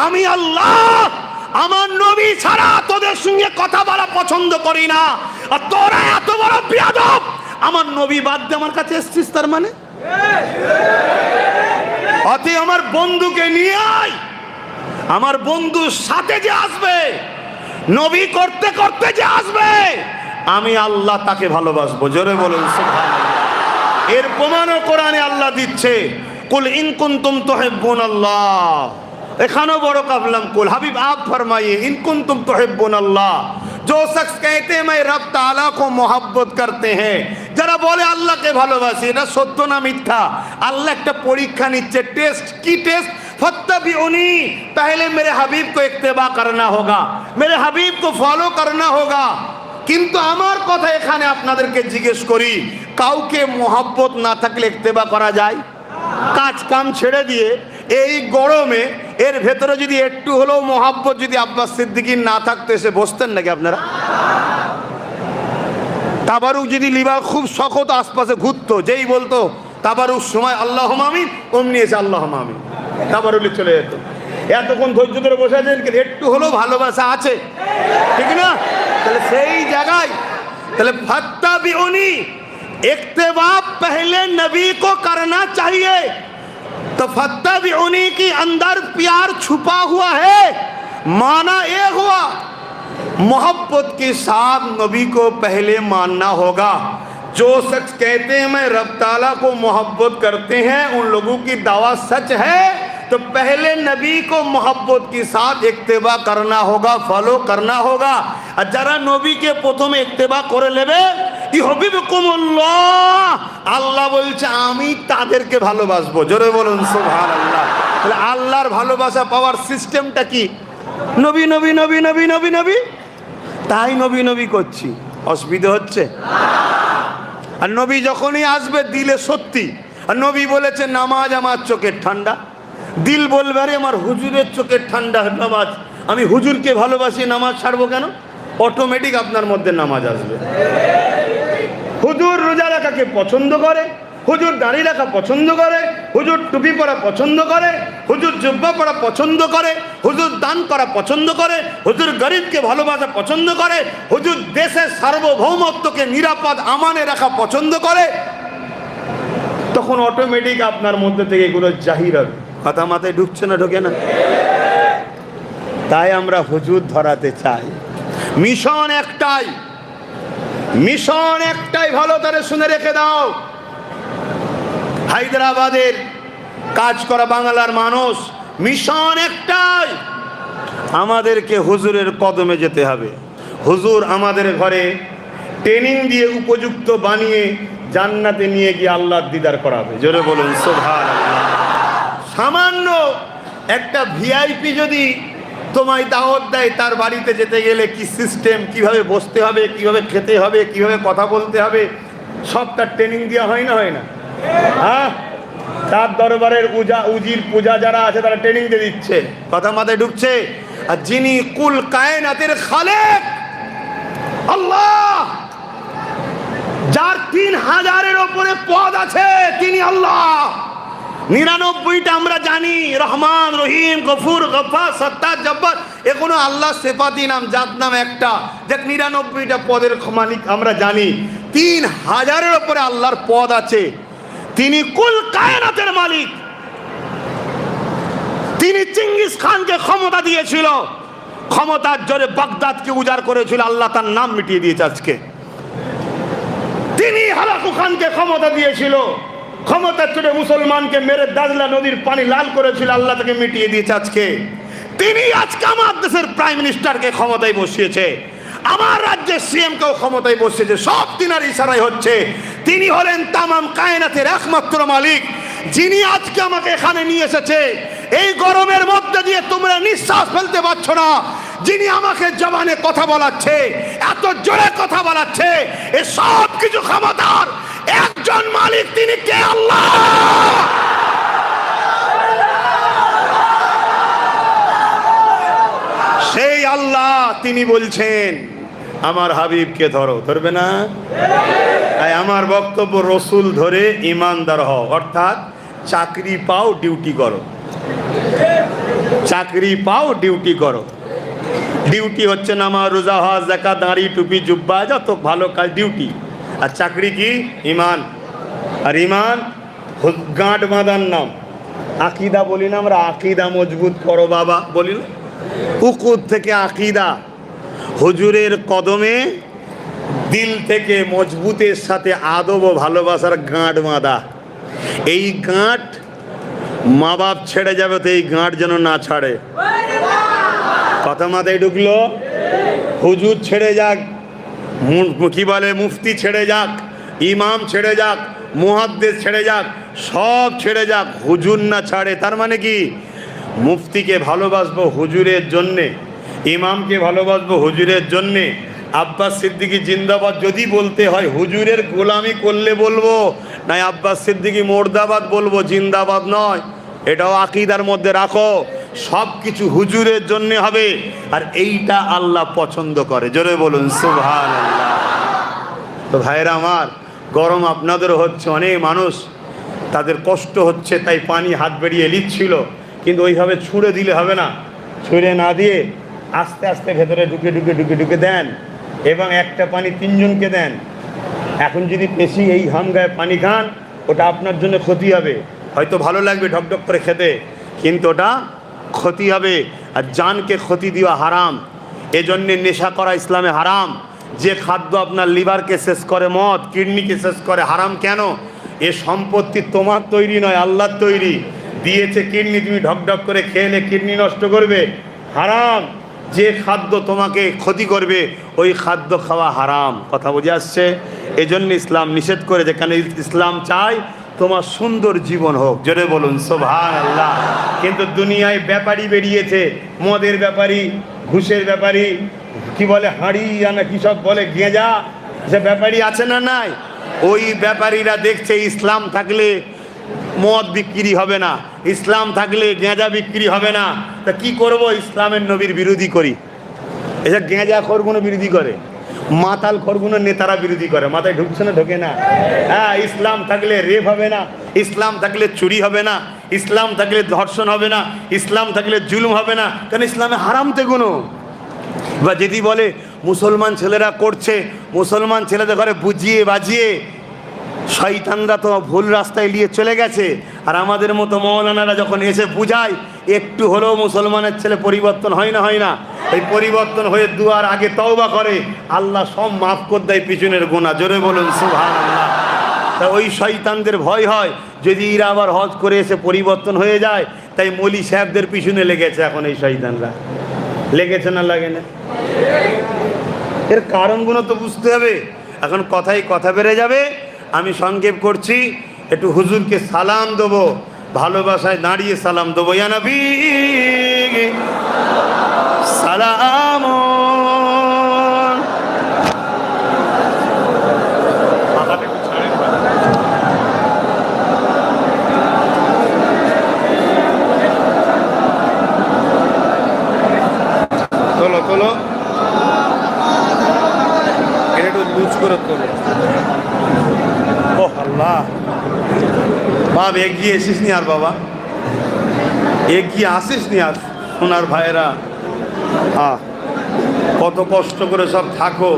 আমি আল্লাহ, আমার নবী ছাড়া তোদের সঙ্গে কথা বলা পছন্দ করি না, আর তোরা এত বড় বিয়াদব, আমার নবী বাদ দিয়ে আমার কাছে এসেছিস। তার মানে অতি আমার বন্ধুকে নিয়ে আয়, আমার বন্ধুর সাথে যে আসবে, নবী করতে করতে যে আসবে, আমি আল্লাহ তাকে ভালোবাসবো। জোরে বলুন সুবহানাল্লাহ। এর প্রমাণও কোরআনে আল্লাহ দিচ্ছে, কুল ইন কুনতুম তুহিব্বুনাল্লাহ। এখানেও বড় কাবলাম কুল। হাবিব आप फरमाइए इन कुंतुम तुहिब्बुनाल्लाह। जो शख्स कहते हैं मैं रब ताला को मोहब्बत करते हैं, যারা বলে আল্লাহকে ভালোবাসি, এটা সত্য না মিথ্যা? আল্লাহ একটা পরীক্ষা নিচ্ছে, টেস্ট। কি টেস্ট? फत्तबिउनी, पहले मेरे हबीब को इत्तेबा करना होगा, मेरे हबीब को फॉलो करना होगा। কিন্তু আমার কথা এখানে আপনাদেরকে জিজ্ঞেস করি, কাউকে মোহাব্বত না থাকলে ইত্তেবা করা যায়? কাজ কাম ছেড়ে দিয়ে এই গরমে এর ভেতরে যদি একটু হলেও মোহাব্বত যদি আব্বাস সিদ্দিকীর না থাকতো, এসে বসতেন নাকি আপনারা? তাবারুক যদি লিবা খুব শখত আশপাশে ঘুরতো, যেই বলতো তাবারুক সময় আল্লাহুম্মা আমিন, অমনি এসে আল্লাহুম্মা আমিন, তাবারুকে চলে যেত। এতক্ষণ ধৈর্য ধরে বসে আছেন, একটু হলেও ভালোবাসা আছে, ঠিক না? তাহলে সেই জায়গায় তাহলে फत्तबिउनी, इत्तेबा पहले नबी को करना चाहिए। तो फत्तबिउनी के अंदर प्यार छुपा हुआ है, माना ये हुआ मोहब्बत के साथ नबी को पहले मानना होगा। जो शख्स कहते हैं मैं रब ताला को मोहब्बत करते हैं, उन लोगों की दावा सच है, तो पहले नबी को मोहब्बत के साथ इत्तेबा करना होगा, फॉलो करना होगा। और जरा नबी के प्रथम इत्तेबा করে নেবে ইউহিব্বুকুমুল্লাহ, আল্লাহ বলছে আমি তাদেরকে ভালোবাসবো। জোরে বলুন সুবহানাল্লাহ। তাহলে আল্লাহর ভালোবাসা পাওয়ার সিস্টেমটা কি? নবী নবী নবী নবী নবী নবী, তাই নবী নবী করছি। অসুবিধা হচ্ছে? আর নবী যখনই আসবে দিলে সত্যি। আর নবী বলেছে নামাজ আমার চোখের ঠান্ডা, দিল বলবে আরে আমার হুজুরের চোখের ঠান্ডা নামাজ, আমি হুজুরকে ভালোবাসি, নামাজ ছাড়বো কেন? অটোমেটিক আপনার মধ্যে নামাজ আসবে। হুজুর রোজা রাখাকে পছন্দ করে, হুজুর দাড়ি রাখা পছন্দ করে, হুজুর টুপি পরা পছন্দ করে, হুজুর জুব্বা পরা পছন্দ করে, হুজুর দান করা পছন্দ করে, হুজুর গরিবকে ভালোবাসা পছন্দ করে, হুজুর দেশের সার্বভৌমত্বকে নিরাপদ আমানে রাখা পছন্দ করে, তখন অটোমেটিক আপনার মধ্যে থেকে এগুলো জাহির হবে। কথা মাথায় ঢুকছে না? ঢোকে না? তাই আমরা হুজুর ধরাতে চাই। মিশন একটাই, মিশন একটাই, ভালো করে শুনে রেখে দাও। হায়দ্রাবাদের কাজ করা বাংলার মানুষ, মিশন একটাই, আমাদেরকে হুজুরের কদমে যেতে হবে। হুজুর আমাদের ঘরে ট্রেনিং দিয়ে উপযুক্ত বানিয়ে জান্নাতে নিয়ে গিয়ে আল্লাহর দিদার করাবে। জোরে বলুন সুবহানাল্লাহ। সামান্য একটা ভিআইপি যদি তোমায় দাওয়াত দেয়, তার বাড়িতে যেতে গেলে কি সিস্টেম, কিভাবে বসতে হবে, কিভাবে খেতে হবে, কিভাবে কথা বলতে হবে, সব তার ট্রেনিং দেওয়া হয় না? হয় না? হ্যাঁ, তার দরবারের উজির পূজা যারা আছে তারা ট্রেনিং দিয়ে দিচ্ছে। কথা মাথায় ঢুকছে? আর যিনি কুল কায়নাতের খালেক আল্লাহ, যার 3000-এর ওপরে পদ আছে, তিনি আল্লাহ। 99টা আমরা জানি, রহমান, রহিম, গফুর, গফার, সত্তার, জব্বার, এগুলো আল্লাহ সিফাতি নাম, জাত নাম একটা। দেখ 99টা পদের মালিক আমরা জানি, 3000-এর ওপরে আল্লাহর পদ আছে। তিনি কুল কায়নাতের মালিক। তিনি চিঙ্গিস খানকে ক্ষমতা দিয়েছিল, ক্ষমতার জোরে বাগদাদকে উজাড় করেছিল, আল্লাহ তার নাম মিটিয়ে দিয়েছে আজকে। তিনি হালাকু খানকে ক্ষমতা দিয়েছিল, ক্ষমতার জোরে মুসলমানকে মেরে দাজলা নদীর পানি লাল করেছিল, আল্লাহ তাকে মিটিয়ে দিয়েছে আজকে। তিনি আজকে আমার দেশের প্রাইম মিনিস্টারকে ক্ষমতায় বসিয়েছে, আমার রাজ্যের সিএম কেও ক্ষমতায় বসিয়েছে, সব তিনার ইশারায় হচ্ছে। তিনি হলেন তামাম কায়নাতের একমাত্র মালিক, যিনি আজকে আমাকে এখানে নিয়ে এসেছে। এই গরমের মধ্যে দিয়ে তোমরা নিঃশ্বাস ফেলতে পারছো না, যিনি আমাকে জবানে কথা বলাচ্ছে, এত জোরে কথা বলাচ্ছে, এ সব কিছু ক্ষমতার একজন মালিক, তিনি কে? আল্লাহ। সেই আল্লাহ তিনি বলছেন আমার হাবিবকে ধরো। ধরবে না? তাই আমার বক্তব্য, রসুল ধরে ইমানদার হও, অর্থাৎ চাকরি পাও, ডিউটি করো। চাকরি পাও, ডিউটি করো। ডিউটি হচ্ছে নামাজ, রোজা, হজ, যাকাত, দাড়ি, টুপি, জুব্বা, যত ভালো কাজ ডিউটি। আর চাকরি কি? ইমান। আর ইমান গাঁট বাঁধার নাম। আকিদা বলি না আমরা, আকিদা মজবুত করো বাবা বলি না? উকুদ থেকে আকিদা, হুজুরের কদমে দিল থেকে মজবুতের সাথে আদব ও ভালোবাসার গাঁট বাঁধা। এই গাঁট মা বাপ ছেড়ে যাবে, তো এই গাঁট যেন না ছাড়ে। কথা মাথায় ঢুকলো? হুজুর ছেড়ে যাক, কি বলে, মুফতি ছেড়ে যাক, ইমাম ছেড়ে যাক, মুহাদ্দিস ছেড়ে যাক, সব ছেড়ে যাক, হুজুর না ছাড়ে। তার মানে কি? মুফতিকে ভালোবাসবো হুজুরের জন্যে, ইমামকে ভালোবাসবো হুজুরের জন্যে। আব্বাস সিদ্দিকী জিন্দাবাদ যদি বলতে হয়, হুজুরের গোলামি করলে বলবো, নাই আব্বাস সিদ্দিকী মুর্দাবাদ বলবো, জিন্দাবাদ নয়। এটাও আকীদার মধ্যে রাখো, সব কিছু হুজুরের জন্য হবে। আর এইটা আল্লাহ পছন্দ করে। জোরে বলুন সুবহানাল্লাহ। তো ভাইরা আমার, গরম আপনাদেরও হচ্ছে, অনেক মানুষ তাদের কষ্ট হচ্ছে, তাই পানি হাত বেরিয়ে লিচ্ছিল, কিন্তু ওইভাবে ছুঁড়ে দিলে হবে না। ছুঁড়ে না দিয়ে আস্তে আস্তে ভেতরে ঢুকে ঢুকে ঢুকে ঢুকে দেন, এবং একটা পানি 3 জনকে দেন। এখন যদি বেশি এই হাম গায়ে পানি খান, ওটা আপনার জন্য ক্ষতি হবে। হয়তো ভালো লাগবে ঢকঢক করে খেতে, কিন্তু ওটা ক্ষতি হবে। আর জানকে ক্ষতি দেওয়া হারাম, এজন্যে নেশা করা ইসলামে হারাম। যে খাদ্য আপনার লিভারকে শেষ করে, মদ কিডনিকে শেষ করে, হারাম কেন? এ সম্পত্তি তোমার তৈরি নয়, আল্লাহর তৈরি। দিয়েছে কিডনি, তুমি ঢকঢক করে খেলে কিডনি নষ্ট করবে, হারাম। যে খাদ্য তোমাকে ক্ষতি করবে ওই খাদ্য খাওয়া হারাম। কথা বুঝে আসছে? এজন্য ইসলাম নিষেধ করেছে, কেন ইসলাম চাই তোমার সুন্দর জীবন হোক। জোরে বলুন সুবহানাল্লাহ। কিন্তু দুনিয়ায় ব্যাপারী বেরিয়েছে, মদের ব্যাপারী, ঘুষের ব্যাপারী, কি বলে হাঁড়ি না কি সব বলে, গেঁজা, সে ব্যাপারী আছে না নাই? ওই ব্যাপারীরা দেখছে ইসলাম থাকলে মদ বিক্রি হবে না, ইসলাম থাকলে গেঁজা বিক্রি হবে না, তা কি করব? ইসলামের নবীর বিরোধী করি। এসব গেঁজা খোরগুলো বিরোধী করে, মাতাল খোরগুলো নেতারা বিরোধী করে। মাথায় ঢুকছে না? ঢোকে না? হ্যাঁ, ইসলাম থাকলে রেপ হবে না, ইসলাম থাকলে চুরি হবে না, ইসলাম থাকলে ধর্ষণ হবে না, ইসলাম থাকলে জুলুম হবে না। কেন? ইসলামে হারাম তো কোনো। বা যদি বলে মুসলমান ছেলেরা করছে, মুসলমান ছেলেদের ঘরে বুঝিয়ে বাজিয়ে শয়তানরা তো ভুল রাস্তায় নিয়ে চলে গেছে, আর আমাদের মতো মৌলানারা যখন এসে বুঝায়, একটু হলেও মুসলমানের ছেলে পরিবর্তন হয় না? হয় না? এই পরিবর্তন হয়ে দুয়ার আগে তওবা করে, আল্লাহ সব মাফ করে দেয় পিছনের গুনাহ। জোরে বলুন সুবহানাল্লাহ। তা ওই শয়তানদের ভয় হয়, যদি এরা আবার হজ করে এসে পরিবর্তন হয়ে যায়, তাই মৌলী সাহেবদের পিছনে লেগেছে এখন এই শয়তানরা। লেগেছে না লাগে না? এর কারণগুলো তো বুঝতে হবে। এখন কথাই কথা বেড়ে যাবে, আমি সংক্ষেপ করছি। একটু হুজুরকে সালাম দেবো, ভালোবাসায় দাঁড়িয়ে সালাম দেবো। ইয়া নবী সালাম। তোলো তোলো, একটু লুজ করে তোলো। ও আল্লাহ, বাপ এগিয়ে এসিস নি আর? বাবা এগিয়ে আসিস নি আর? সোনার ভাইয়েরা, কত কষ্ট করে সব থাকো,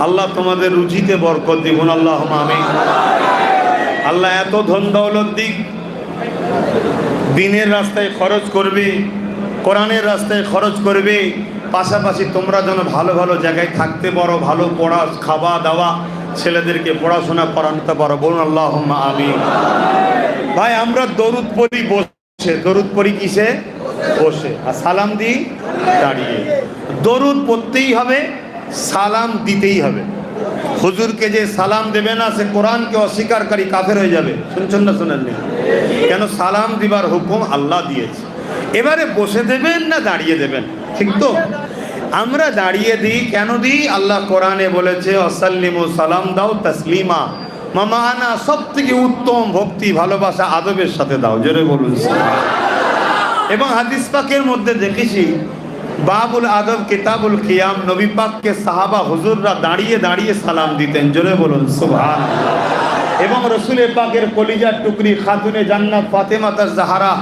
আল্লাহ তোমাদের রুজিতে বরকত দিবুন, আল্লাহুম্মা আমিন। আল্লাহ এত ধন দৌলত দিক, দিনের রাস্তায় খরচ করবে, কোরআনের রাস্তায় খরচ করবে, পাশাপাশি তোমরা যেন ভালো ভালো জায়গায় থাকতে পারো, ভালো পড়া খাওয়া দাওয়া, ছেলেদেরকে পড়াশোনা করাতে পারো। বলুন আল্লাহুম্মা আমিন। ভাই আমরা দরুদ পড়ি বসে, দরুদ পড়ি কিসে? বসে। আর সালাম দিই দাঁড়িয়ে। দরুদ পড়তেই হবে, সালাম দিতেই হবে। হুজুরকে যে সালাম দেবে না, সে কোরআনকে অস্বীকারী কাফের হয়ে যাবে। শুনছেন না? শোনেননি? কেন? সালাম দিবার হুকুম আল্লাহ দিয়েছে। এবারে বসে দেবেন না দাঁড়িয়ে দেবেন? ঠিক তো? আমরা দাঁড়িয়ে দিই। কেন দিই? আল্লাহ কোরআনে বলেছে অসাল্লিমু, সালাম দাও তাসলিমা। মামানা, সব থেকে উত্তম ভক্তি ভালোবাসা আদবের সাথে দাও। জোরে বলুন। এবং হাদিস পাকের মধ্যে দেখেছি, বাবুল আদব কিতাবুল কিয়াম, নবী পাককে সাহাবা হুজুররা দাঁড়িয়ে দাঁড়িয়ে সালাম দিতেন। জোরে বলুন সুবহানাল্লাহ। এবং রসুলের পাকের কলিজার টুকরি খাতুনে জান্নাত ফাতেমা তাজ-জাহরা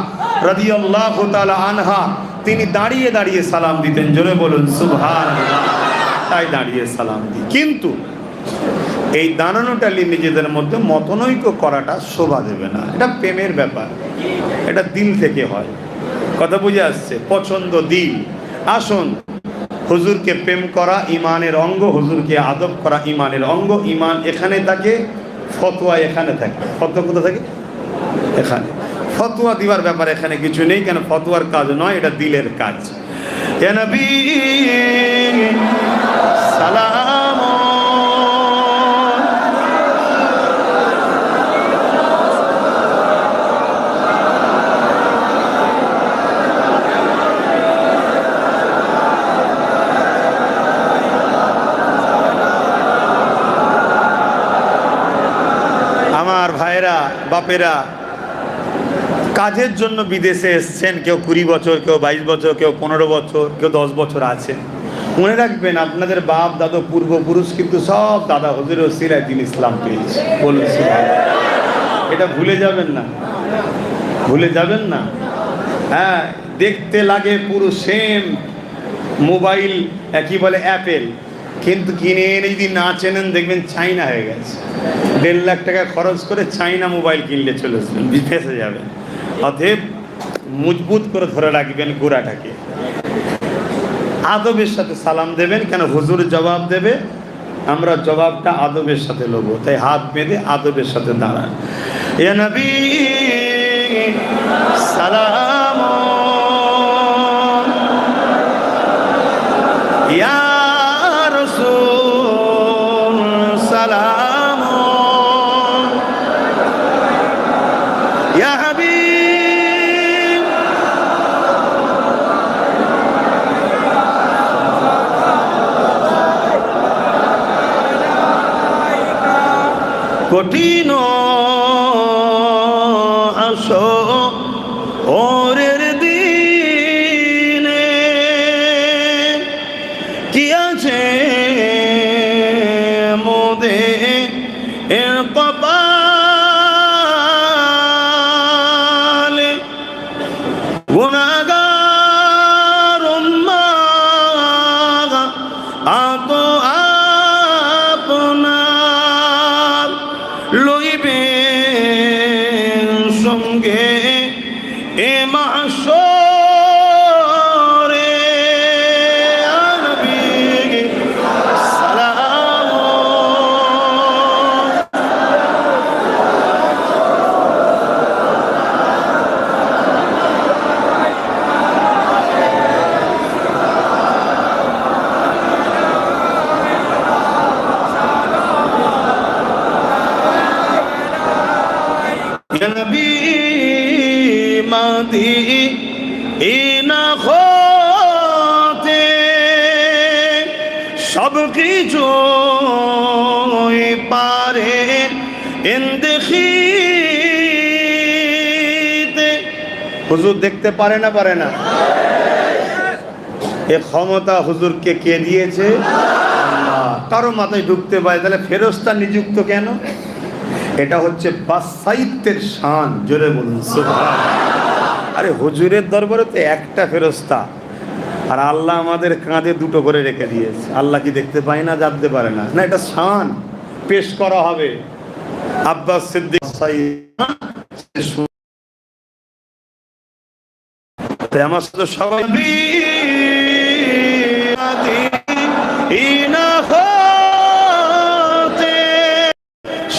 রাদিয়াল্লাহু তাআলা আনহা, তিনি দাঁড়িয়ে দাঁড়িয়ে সালাম দিতেন। জোরে বলুন সুবহানাল্লাহ। তাই দাঁড়িয়ে সালাম দিই। কিন্তু এই দাঁড়ানোটা নিয়ে নিজেদের মধ্যে মতনৈক্য করাটা শোভা দেবে না। এটা প্রেমের ব্যাপার, এটা দিল থেকে হয়। কথা বুঝে আসছে? পছন্দ দিল। আসুন, হুজুরকে প্রেম করা ইমানের অঙ্গ, হুজুরকে আদব করা ইমানের অঙ্গ। ইমান এখানে থাকে, ফতোয়া এখানে থাকে। ফতোয়া কোথা থাকে? এখানে। ফতোয়া দিবার ব্যাপার এখানে কিছু নেই, কেন? ফতোয়ার কাজ নয়, এটা দিলের কাজ। ইয়া নবী সালাম। আমার ভাইরা, বাপেরা, কাজের জন্য বিদেশে এসছেন, কেউ 20 বছর, কেউ 22 বছর, কেউ 15 বছর, কেউ 10 বছর আছে। মনে রাখবেন, আপনাদের বাপ দাদা পূর্বপুরুষ কিন্তু সব দাদা হুজুরের ওসিলায় দিন ইসলাম পেয়েছে। বলুন সুবহানাল্লাহ। এটা ভুলে যাবেন না, ভুলে যাবেন না। হ্যাঁ, দেখতে লাগে পুরো সেম মোবাইল, কি বলে অ্যাপেল, কিন্তু কিনে এনে যদি না চেনেন দেখবেন চাইনা হয়ে গেছে। 1.5 লাখ টাকা খরচ করে চাইনা মোবাইল কিনলে চলে আসবেন, ফেঁসে যাবেন। অতএব মজবুত করে ধরে রাখবেন গোড়াটাকে। আদবের সাথে সালাম দেবেন, কেন? হুজুর জবাব দেবে, আমরা জবাবটা আদবের সাথে নেব। তাই হাত বেঁধে আদবের সাথে দাঁড়ান। ইয়া নবী সালাম ইয়া রাসূল সালাম ইয়া হাবিব কঠিন আসো ওরের দিনে কি আছে মোদে এর কপালে গুনাহগার উম্মাহ আত আপনার লইবে সঙ্গে এ মাহশরে নবী সালাম নবী মাদি ইনা হতে সব কিছু পারে দেখিতে হুজুর দেখতে পারে না এ ক্ষমতা হুজুরকে কে দিয়েছে? আল্লাহ। কারো মাথায় ঢুকতে পারে তাহলে ফেরেশতা নিযুক্ত কেন? এটা হচ্ছে বাসাইতের শান। জোরে বলুন সুবহানাল্লাহ। আরে হুজুরের দরবারে তো একটা ফেরেশতা, আর আল্লাহ আমাদের কাঁধে দুটো করে রেখে দিয়েছে। আল্লাহ কি দেখতে পায় না, জানতে পারে না? না, এটা শান পেশ করা হবে। আব্বাস সিদ্দিক আমার সাথে সবাই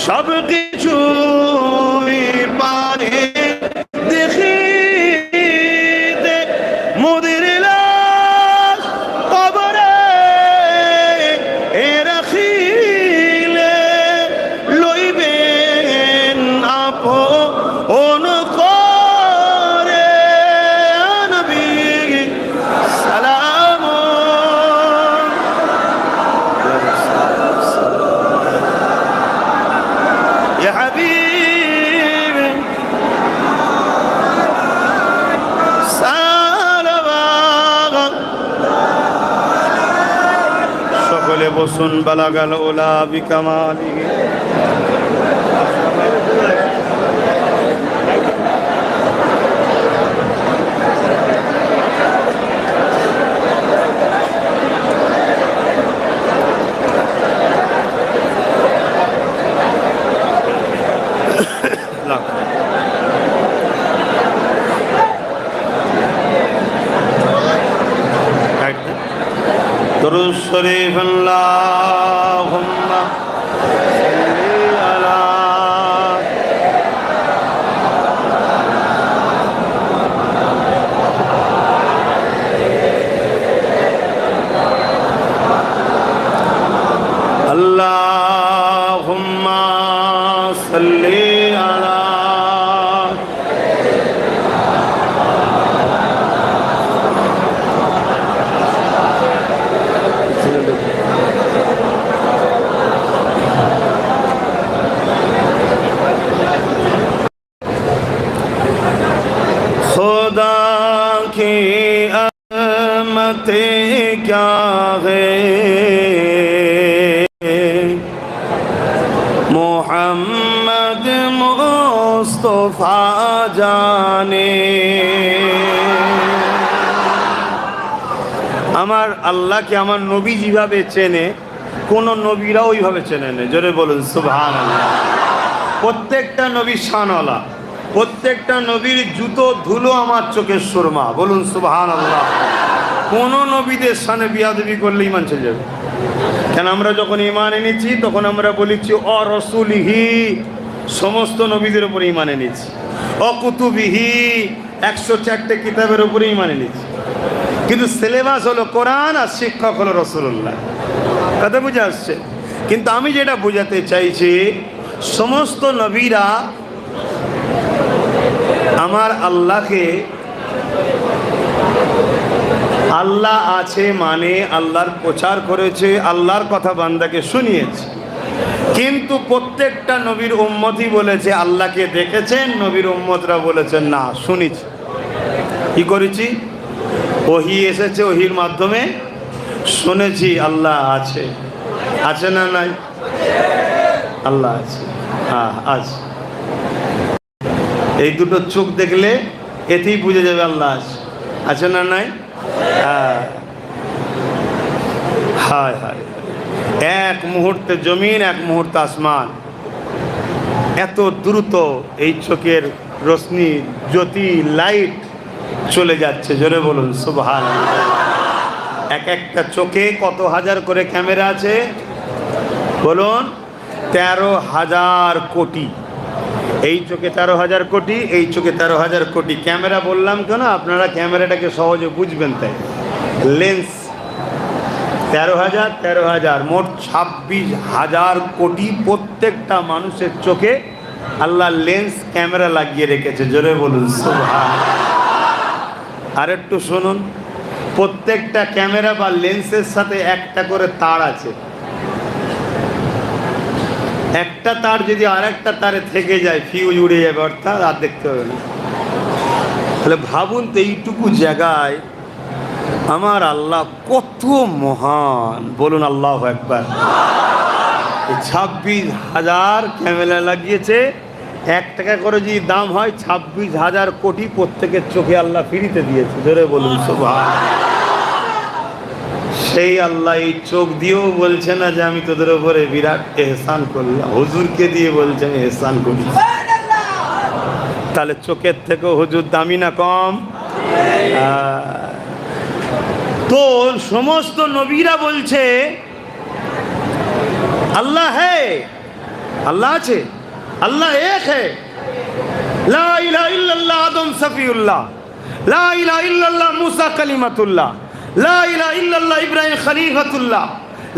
সব কিছু পারে দেখিতে মোদের লাশ কবরে রাখিলে লইবেন আপন করে নবী সালাম ইয়া হাবিব সালাম সকলে বসুন। বালাগাল উলা বিকামালিহি দরুদ শরীফ আল্লাহুম্মা সাল্লি আলা আল্লাহুম্মা সাল্লি আলা खुदा की अहमत क्या है मोहम्मद मुस्तफा जाने আমার আল্লাহকে আমার নবী যেভাবে চেনে কোন নবীরা ওইভাবে চেনে না। জোরে বলুন সুবহানাল্লাহ। প্রত্যেকটা নবী শানওয়ালা, প্রত্যেকটা নবীর জুতো ধুলো আমার চোখের সুরমা। বলুন সুবহানাল্লাহ। কোন নবীদের শানে বিয়াদবি করলে ঈমান চলে যাবে। কেন আমরা যখন ঈমান এনেছি তখন আমরা বলেছি অ রাসূলিহি, সমস্ত নবীদের উপর ঈমান এনেছি। অকুতুবিহি 104টে কিতাবের উপরেই মানে নিচ্ছি, কিন্তু সিলেবাস হলো কোরআন আর শিক্ষক হলো রাসূলুল্লাহ। কথা বুঝে আসছে? কিন্তু আমি যেটা বোঝাতে চাইছি, সমস্ত নবীরা আমার আল্লাহকে, আল্লাহ আছে মানে আল্লাহর প্রচার করেছে, আল্লাহর কথা বান্দাকে শুনিয়েছে। কিন্তু প্রত্যেকটা নবীর উম্মতই বলেছে আল্লাহকে দেখেছেন, নবীর উম্মতরা বলেছেন না শুনেছি। কি করেছি? ওহী এসেছে, ওহীর মাধ্যমে শুনেছি আল্লাহ আছে। আছে না নাই? আল্লাহ আছে, হ্যাঁ আছে। এই দুটো চোখ দেখলে এতেই বুঝে যাবে আল্লাহ আছে। আছে না নাই? হায় হায়, এক মুহূর্তে জমিন, এক মুহূর্তে আসমান, এত দ্রুত এই চোখের রশ্মি, জ্যোতি, লাইট চলে যাচ্ছে। জোরে বলুন সুবহানাল্লাহ। এক একটা চোখে কত হাজার করে ক্যামেরা আছে বলুন? 13,000 কোটি। এই চোখে 13,000 কোটি, এই চোখে 13,000 কোটি ক্যামেরা। বললাম কেন? আপনারা ক্যামেরাটাকে সহজে বুঝবেন তাই। লেন্স 13,000, 13,000, মোট 26,000 কোটি প্রত্যেকটা মানুষের চোখে আল্লাহ লেন্স ক্যামেরা লাগিয়ে রেখেছে। জোরে বলুন সুবহানাল্লাহ। আর একটু শুনুন, প্রত্যেকটা ক্যামেরা বা লেন্সের সাথে একটা করে তার আছে। একটা তার যদি আর একটা তারে থেকে যায়, ফিউজ উড়ে যাবে, অর্থাৎ আর দেখতে হবে না। তাহলে ভাবুন তো, এইটুকু জায়গায় আমার আল্লাহ কত মহান। বলুন আল্লাহু আকবার। 26,000 ক্যামেরা লাগিয়েছে। 1 টাকা করে যদি দাম হয়, 26,000 কোটি প্রত্যেকের চোখে আল্লাহ ফ্রিতে দিয়েছে। জোরে বলুন সুবহানাল্লাহ। সেই আল্লাহ এই চোখ দিয়েও বলছে না যে আমি তোদের উপরে বিরাট এহসান করলাম, হুজুরকে দিয়ে বলছে আমি এহসান করি। তাহলে চোখের থেকেও হুজুর দামি না কম? তো সমস্ত নবীরা বলছে আল্লাহ হ্যায়, আল্লাহ আছে, আল্লাহ এক হ্যায়। লা ইলাহা ইল্লাল্লাহ আদম সফিউল্লাহ, লা ইলাহা ইল্লাল্লাহ মুসা কালিমাতুল্লাহ, লা ইলাহা ইল্লাল্লাহ इब्राहिम खलीफतुल्लाह,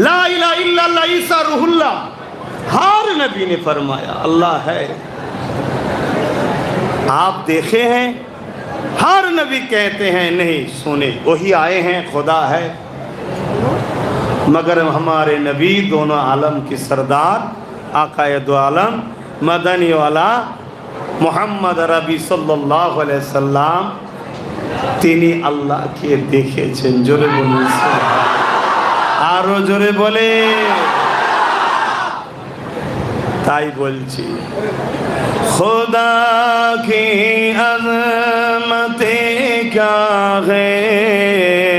ला इलाहा इल्लल्लाह ईसा रूहुल्लाह। हर नबी ने फरमाया अल्लाह है। आप देखे हैं? हर नबी कहते हैं नहीं सुने, वही आए हैं खुदा है। मगर हमारे नबी दोनों आलम की सरदार आकाए दो आलम मदनी वाला मोहम्मद रबी सल्लल्लाहु अलैहि वसल्लम তিনি আল্লাহকে দেখেছেন। জোরে বলুন, আরো জোরে বলে। তাই বলছি, খোদা কি আজমতে ক্যা হ্যায়,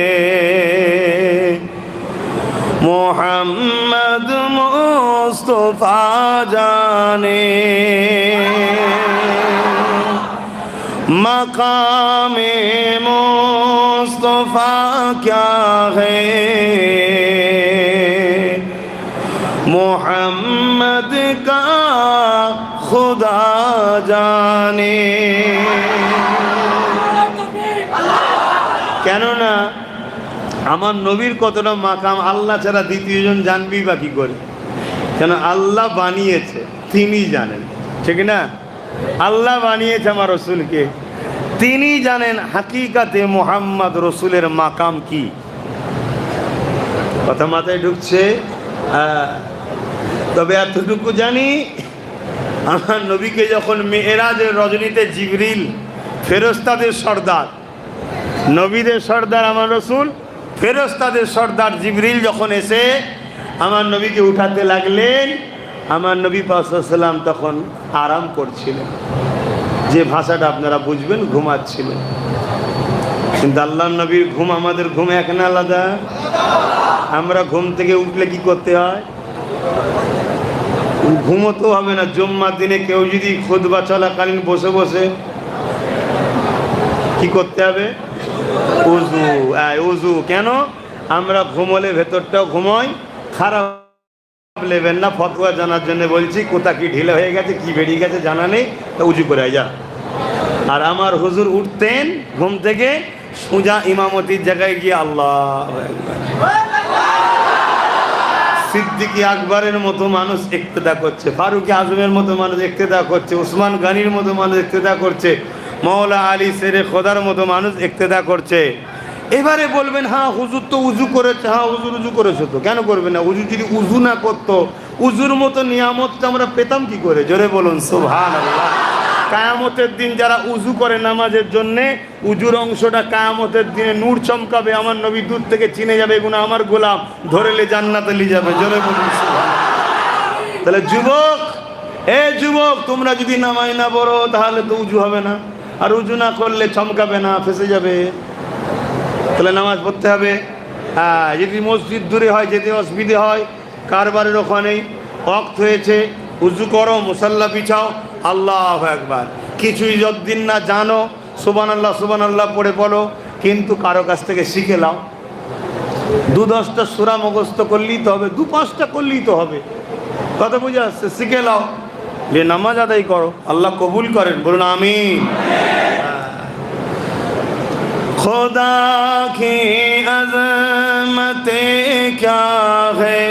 মোহাম্মদ মুস্তফা জানে, मकामे मुस्तफा क्या है, मोहम्मद का खुदा जाने। কেননা আমার নবীর কতটা মাকাম আল্লাহ ছাড়া দ্বিতীয়জন জানবি বা কি করে? কেন আল্লাহ বানিয়েছে, তিনি জানেন, ঠিক না? আল্লাহ বানিয়েছে আমার রসুলকে, তিনি জানেন হাকিকাতে মোহাম্মদ রসুলের মাকাম কি। কথা মাথায় ঢুকছে? তবে এতটুকু জানি, আমার নবীকে যখন মেরাজের রজনীতে জিবরিল, ফেরেশতাদের সর্দার, নবীদের সর্দার আমার রসুল, ফেরেশতাদের সর্দার জিবরিল যখন এসে আমার নবীকে উঠাতে লাগলেন, আমার নবী পাক সাল্লাল্লাহু আলাইহি ওয়াসাল্লাম তখন আরাম করছিলেন। যে ভাষাটা আপনারা বুঝবেন, ঘুমাচ্ছিলেন। কিন্তু আল্লাহর নবীর ঘুম আমাদের ঘুম এক না আলাদা? আমরা ঘুম থেকে উঠলে কি করতে হয়? ঘুমোতে হবে না। জুম্মার দিনে কেউ যদি খুতবা চলাকালীন বসে বসে কি করতে হবে? উজু। উজু কেন? আমরা ঘুমোলে ভেতরটাও ঘুমোই। খারাপ নেবেন না, ফতোয়া জানার জন্য বলছি। কোথা কি ঢিলে হয়ে গেছে, কি বেরিয়ে গেছে জানা নেই, তা উজু করে যা। আর আমার হুজুর উঠতেন ঘুম থেকে, সোজা ইমামতির জায়গায় গিয়ে আল্লাহু আকবার। সিদ্দিক আকবরের মতো মানুষ ইক্তেদা করছে, ফারুক আজমের মতো মানুষ ইক্তেদা করছে, উসমান গনির মতো মানুষ ইক্তেদা করছে, মওলা আলী শেরে খোদার মতো মানুষ ইক্তেদা করছে। এবারে বলবেন হ্যাঁ হুজুর তো উজু করেছে, হ্যাঁ হুজুর উজু করেছে, তো কেন করবে না? হুজুর যদি উজু না করতো, উজুর মতো নিয়ামতটা আমরা পেতাম কি করে? জোরে বলুন সুবহানাল্লাহ। কায়ামতের দিন যারা উজু করে নামাজের জন্যে, উজুর অংশটা কায়ামতের দিনে নূর চমকাবে, আমার নবী দূর থেকে চিনে যাবে, এগুলো আমার গোলাম, ধরেলে জান্নাতে নিয়ে যাবে। জোরে বলুন সুবহানাল্লাহ। তাহলে যুবক, এ যুবক, তোমরা যদি নামাজ না পড়ো তাহলে তো উজু হবে না, আর উজু না করলে চমকাবে না, ফেসে যাবে। তাহলে নামাজ পড়তে হবে। হ্যাঁ, যদি মসজিদ দূরে হয়, যেতে অসুবিধে হয়, কারবারের ওখানেই ওয়াক্ত হয়েছে, উজু করো, মুসাল্লা বিছাও, আল্লাহু আকবার। কিছুই যতদিন না জানো, সুবহানাল্লাহ সুবহানাল্লাহ পড়ে পড়ো, কিন্তু কারো কাছ থেকে শিখে নাও। 2-10টা সূরা মুখস্থ করলেই তো হবে, 2-5টা করলেই তো হবে। কথা বুঝে আসছে? শিখে নাও, দিয়ে নামাজ আদায় করো, আল্লাহ কবুল করেন, বলুন আমিন। खुदा की अज़मतें क्या है,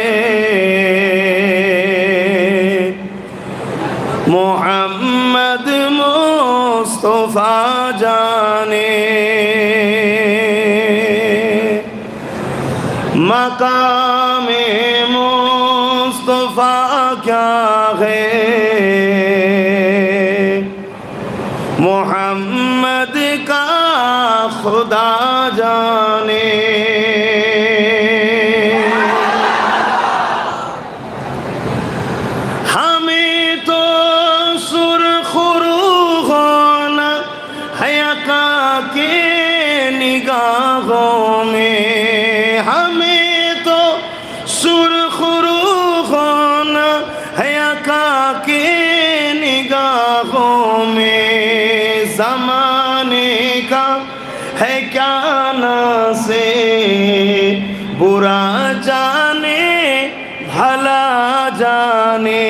मोहम्मद मुस्तफ़ा जाने, मकामे मुस्तफ़ा क्या है, मोहम्मद का खुदा जाने। हमें तो सुरखरू होना है आका के निगाहों में, हमें तो सुरखरू होना है आका के निगाहों में। ज़माने का है क्या ना से बुरा जाने भला जाने।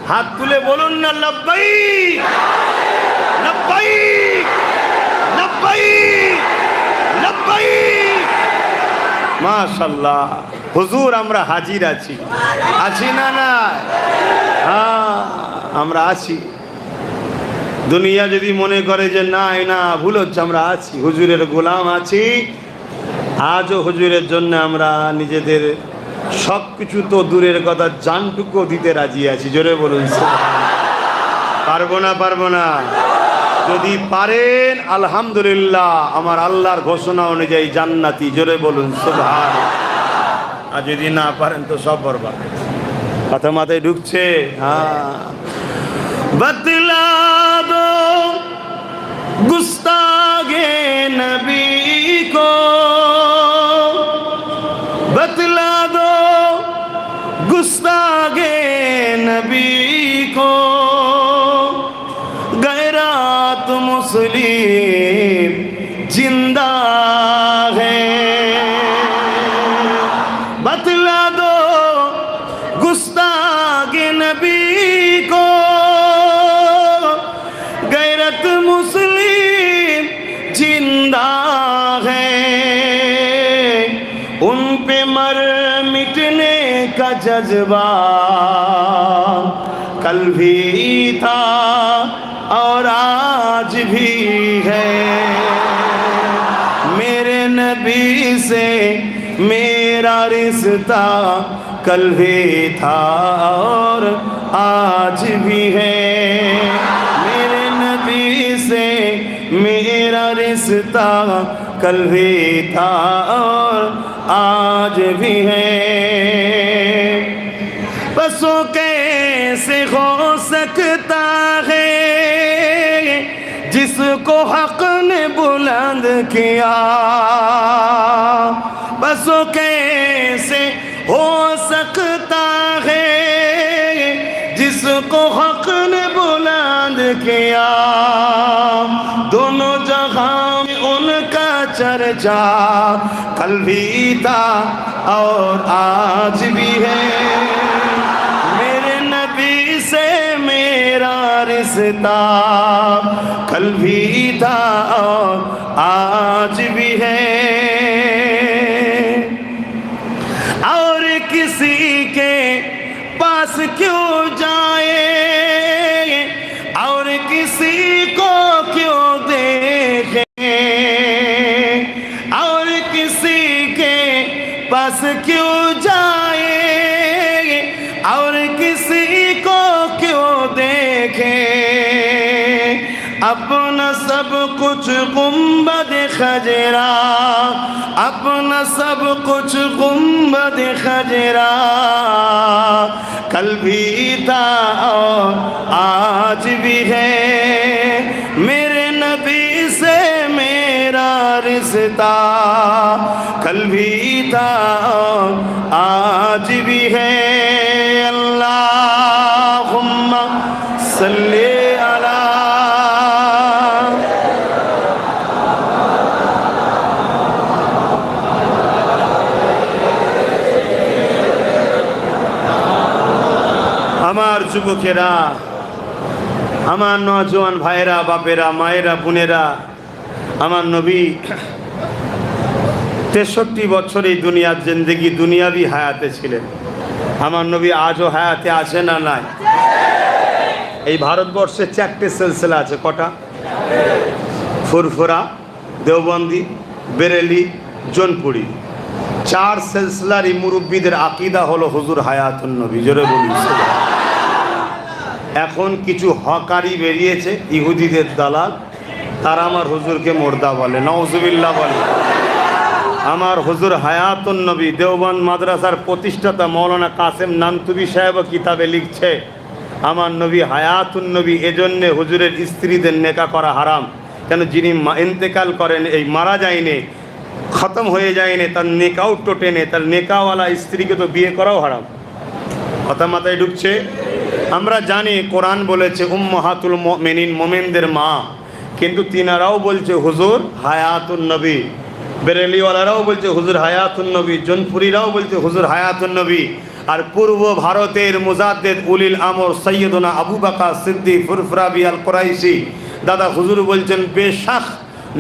हाथ तुले बोलून ना लब्बैक लब्बैक लब्बैक लब्बैक। माशाल्लाह, হুজুর আমরা হাজির আছি, আছি না? না, হ্যাঁ আমরা আছি। দুনিয়া যদি মনে করে যে না না ভুল হচ্ছে, আমরা আছি, হুজুরের গোলাম আছি। আজও হুজুরের জন্য আমরা নিজেদের সব কিছু তো দূরের কথা, জানটুকু দিতে রাজি আছি। জোরে বলুন সুবহানাল্লাহ। পারবো না? পারবো না? যদি পারেন আলহামদুলিল্লাহ, আমার আল্লাহর ঘোষণা অনুযায়ী জান্নাতি। জোরে বলুন সুবহানাল্লাহ। আর যদি না পারেন তো সব বরবাদ। কথা মাথায় ঢুকছে? হ্যাঁ। বতলা দো গুস্তাগে নবী কো, বতলা দো গুস্তাগে নবী কো, গैरात मुस्लिम जिंदा है। बतला दो गुस्तागे नबी को, गैरत मुस्लिम जिंदा है। उन पे मर मिटने का जज्बा कल भी था और आज भी है। मेरे नबी से मेरा रिश्ता कल भी था और आज भी है। मेरे नबी से मेरा रिश्ता कल भी था और आज भी है। बसो कैसे हो सकता है जिसको हक ने बुलंद किया, बसो कैसे हो सकता है जिसको हक ने बुलंद किया। दोनों जहां में उनका चर्चा कल भी था और आज भी है मेरे नबी से मेरा रिश्ता कल भी था और आज भी है और किसी के पास क्यों जाए और किसी को क्यों देखे और किसी के पास क्यों जाए और किसी को क्यों देखे अपना सब कुछ गुंबद खजरा अपना सब कुछ गुंबद खजरा कल भी था और आज भी है मेरे नबी से मेरा रिश्ता कल भी था और आज भी है अल्लाहुम्मा सल्ली अला আমার যুবকেরা আমার নওজোয়ান ভাইরা বাপেরা মায়েরা বোনেরা আমার নবী 63 বছর এই দুনিয়ার জিন্দেগি দুনিয়াবি হায়াতে ছিলেন আমার নবী আজও হায়াতে আছে না নাই এই ভারতবর্ষে 4টে সিলসিলা আছে কটা ফুরফুরা দেওবন্দি বেরেলি জোনপুরি 4 সিলসিলার এই মুরব্বীদের আকীদা হলো হুজুর হায়াতুন নবী জোরে বলুন এখন কিছু হকারি বেরিয়েছে ইহুদিদের দালাল তারা আমার হুজুরকে মুর্দা বলে নাউজুবিল্লাহ বলে আমার হুজুর হায়াতুন নবী দেওবন্দ মাদ্রাসার প্রতিষ্ঠাতা মৌলানা কাসেম নানতুবি সাহেব কিতাবে লিখছে আমার নবী হায়াতুন নবী এজন্য হুজুরের স্ত্রীদের নেকা করা হারাম কেন যিনি ইন্তেকাল করেন এই মারা যায়নি খতম হয়ে যায়নি তার নেকাও টোটেনে তার নেকাওয়ালা স্ত্রীকে তো বিয়ে করাও হারাম কথা মাথায় ঢুকছে আমরা জানি কোরআন বলেছে উম্মাহাতুল মুমিনিন মুমিনদের মা কিন্তু তিনারাও বলছে হুজুর হায়াতুন নবী বেরেলিওয়ালারাও বলছে হুজুর হায়াতুন নবী জোনপুরিরাও বলছে হুজুর হায়াতুন নবী আর পূর্ব ভারতের মুজাদ্দেদ উলিল আমর সৈয়দনা আবু বকর সিদ্দিক ফুরফুরাবি আল কুরাইশি দাদা হুজুর বলছেন বেশক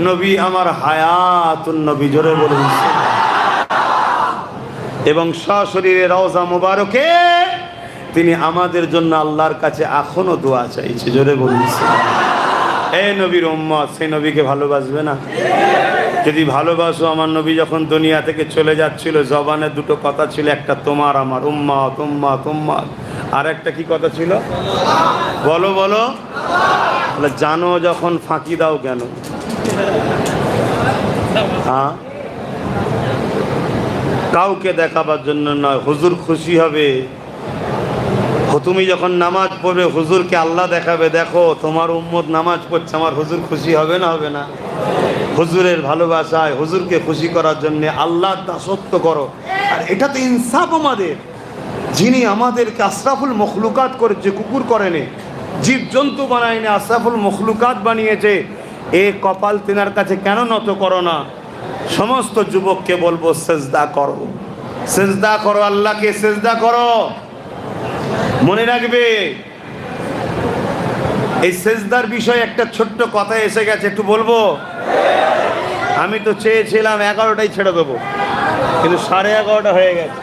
নবী আমার হায়াতুন নবী জোরে বলুন এবং সশরীরে রওজা মুবারকে তিনি আমাদের জন্য আল্লাহর কাছে এখনো দোয়া চাইছে জোরে বলুন এই নবীর উম্মত সেই নবীকে ভালোবাসবে না যদি ভালোবাসো আমার নবী যখন দুনিয়া থেকে চলে যাচ্ছিল জবানে দুটো কথা ছিল একটা তোমার আমার উম্মত উম্মত উম্মত আর একটা কি কথা ছিল বলো বলো বলে জানো যখন ফাঁকি দাও কেন হ্যাঁ কাউকে দেখাবার জন্য নয় হুজুর খুশি হবে তুমি যখন নামাজ পড়বে হুজুরকে আল্লাহ দেখাবে দেখো তোমার উম্মত নামাজ পড়ছে আমার হুজুর খুশি হবে না হবে না হুজুরের ভালোবাসায় হুজুরকে খুশি করার জন্য আল্লাহর দাসত্ব করো আর এটা তো ইনসাফ আমাদের যিনি আমাদেরকে আশরাফুল মখলুকাত করেছে কুকুর করেনি জীবজন্তু বানায়নি আশরাফুল মখলুকাত বানিয়েছে এ কপাল তিনার কাছে কেন নত করো না সমস্ত যুবককে বলবো সেজদা করো আল্লাহকে সেজদা করো মনে রাখবে এই সেজদার বিষয়ে একটা ছোট্ট কথা এসে গেছে একটু বলবো আমি তো চেয়েছিলাম 11টায় ছেড়ে দেবো কিন্তু 11:30 হয়ে গেছে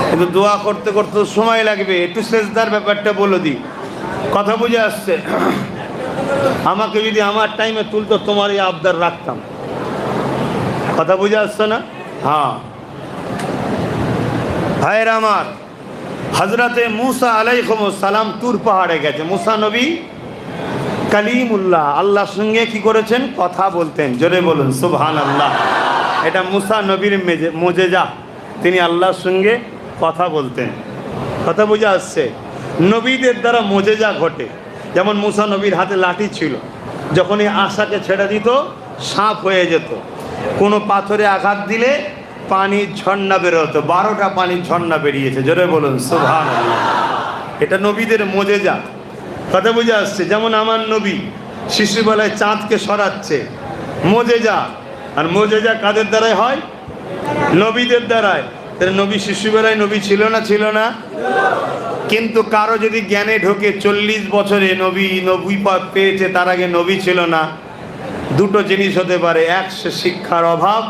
কিন্তু দোয়া করতে করতে সময় লাগবে একটু সেজদার ব্যাপারটা বলে দিই কথা বুঝে আসছে আমাকে যদি আমার টাইমে তুলতো তোমার এই আবদার রাখতাম কথা বুঝে আসছে না হ্যাঁ ভাইয়েরা আমার হযরতে মুসা আলাইহিস সালাম তুর পাহাড়ে গেছে মুসা নবী কালিমুল্লাহ আল্লাহর সঙ্গে কি করেছেন কথা বলতেন জোরে বলুন সুবহানাল্লাহ এটা মুসা নবীর মুজিজা তিনি আল্লাহর সঙ্গে কথা বলতেন কথা বুঝে আসছে নবীদের দ্বারা মুজিজা ঘটে যেমন মুসা নবীর হাতে লাঠি ছিল যখনই আশাকে ছেড়ে দিত সাপ হয়ে যেত কোনো পাথরে আঘাত দিলে পানির ঝর্ণা বেরোতো 12টা পানির ঝর্ণা বেরিয়েছে জোরে বলুন সুবহানাল্লাহ এটা নবীদের মুজিজা কথা বুঝে আসছে যেমন আমার নবী শিশুবেলায় চাঁদকে সরাচ্ছে মুজিজা আর মুজিজা কাদের দ্বারাই হয়? নবীদের দ্বারাই। তাহলে নবী শিশুবেলায় নবী ছিল না? ছিল না। কিন্তু কারো যদি জ্ঞানে ঢোকে 40 বছরে নবী নবুয়ত পেয়েছে, তার আগে নবী ছিল না, দুটো জিনিস হতে পারে, এক সে শিক্ষার অভাব,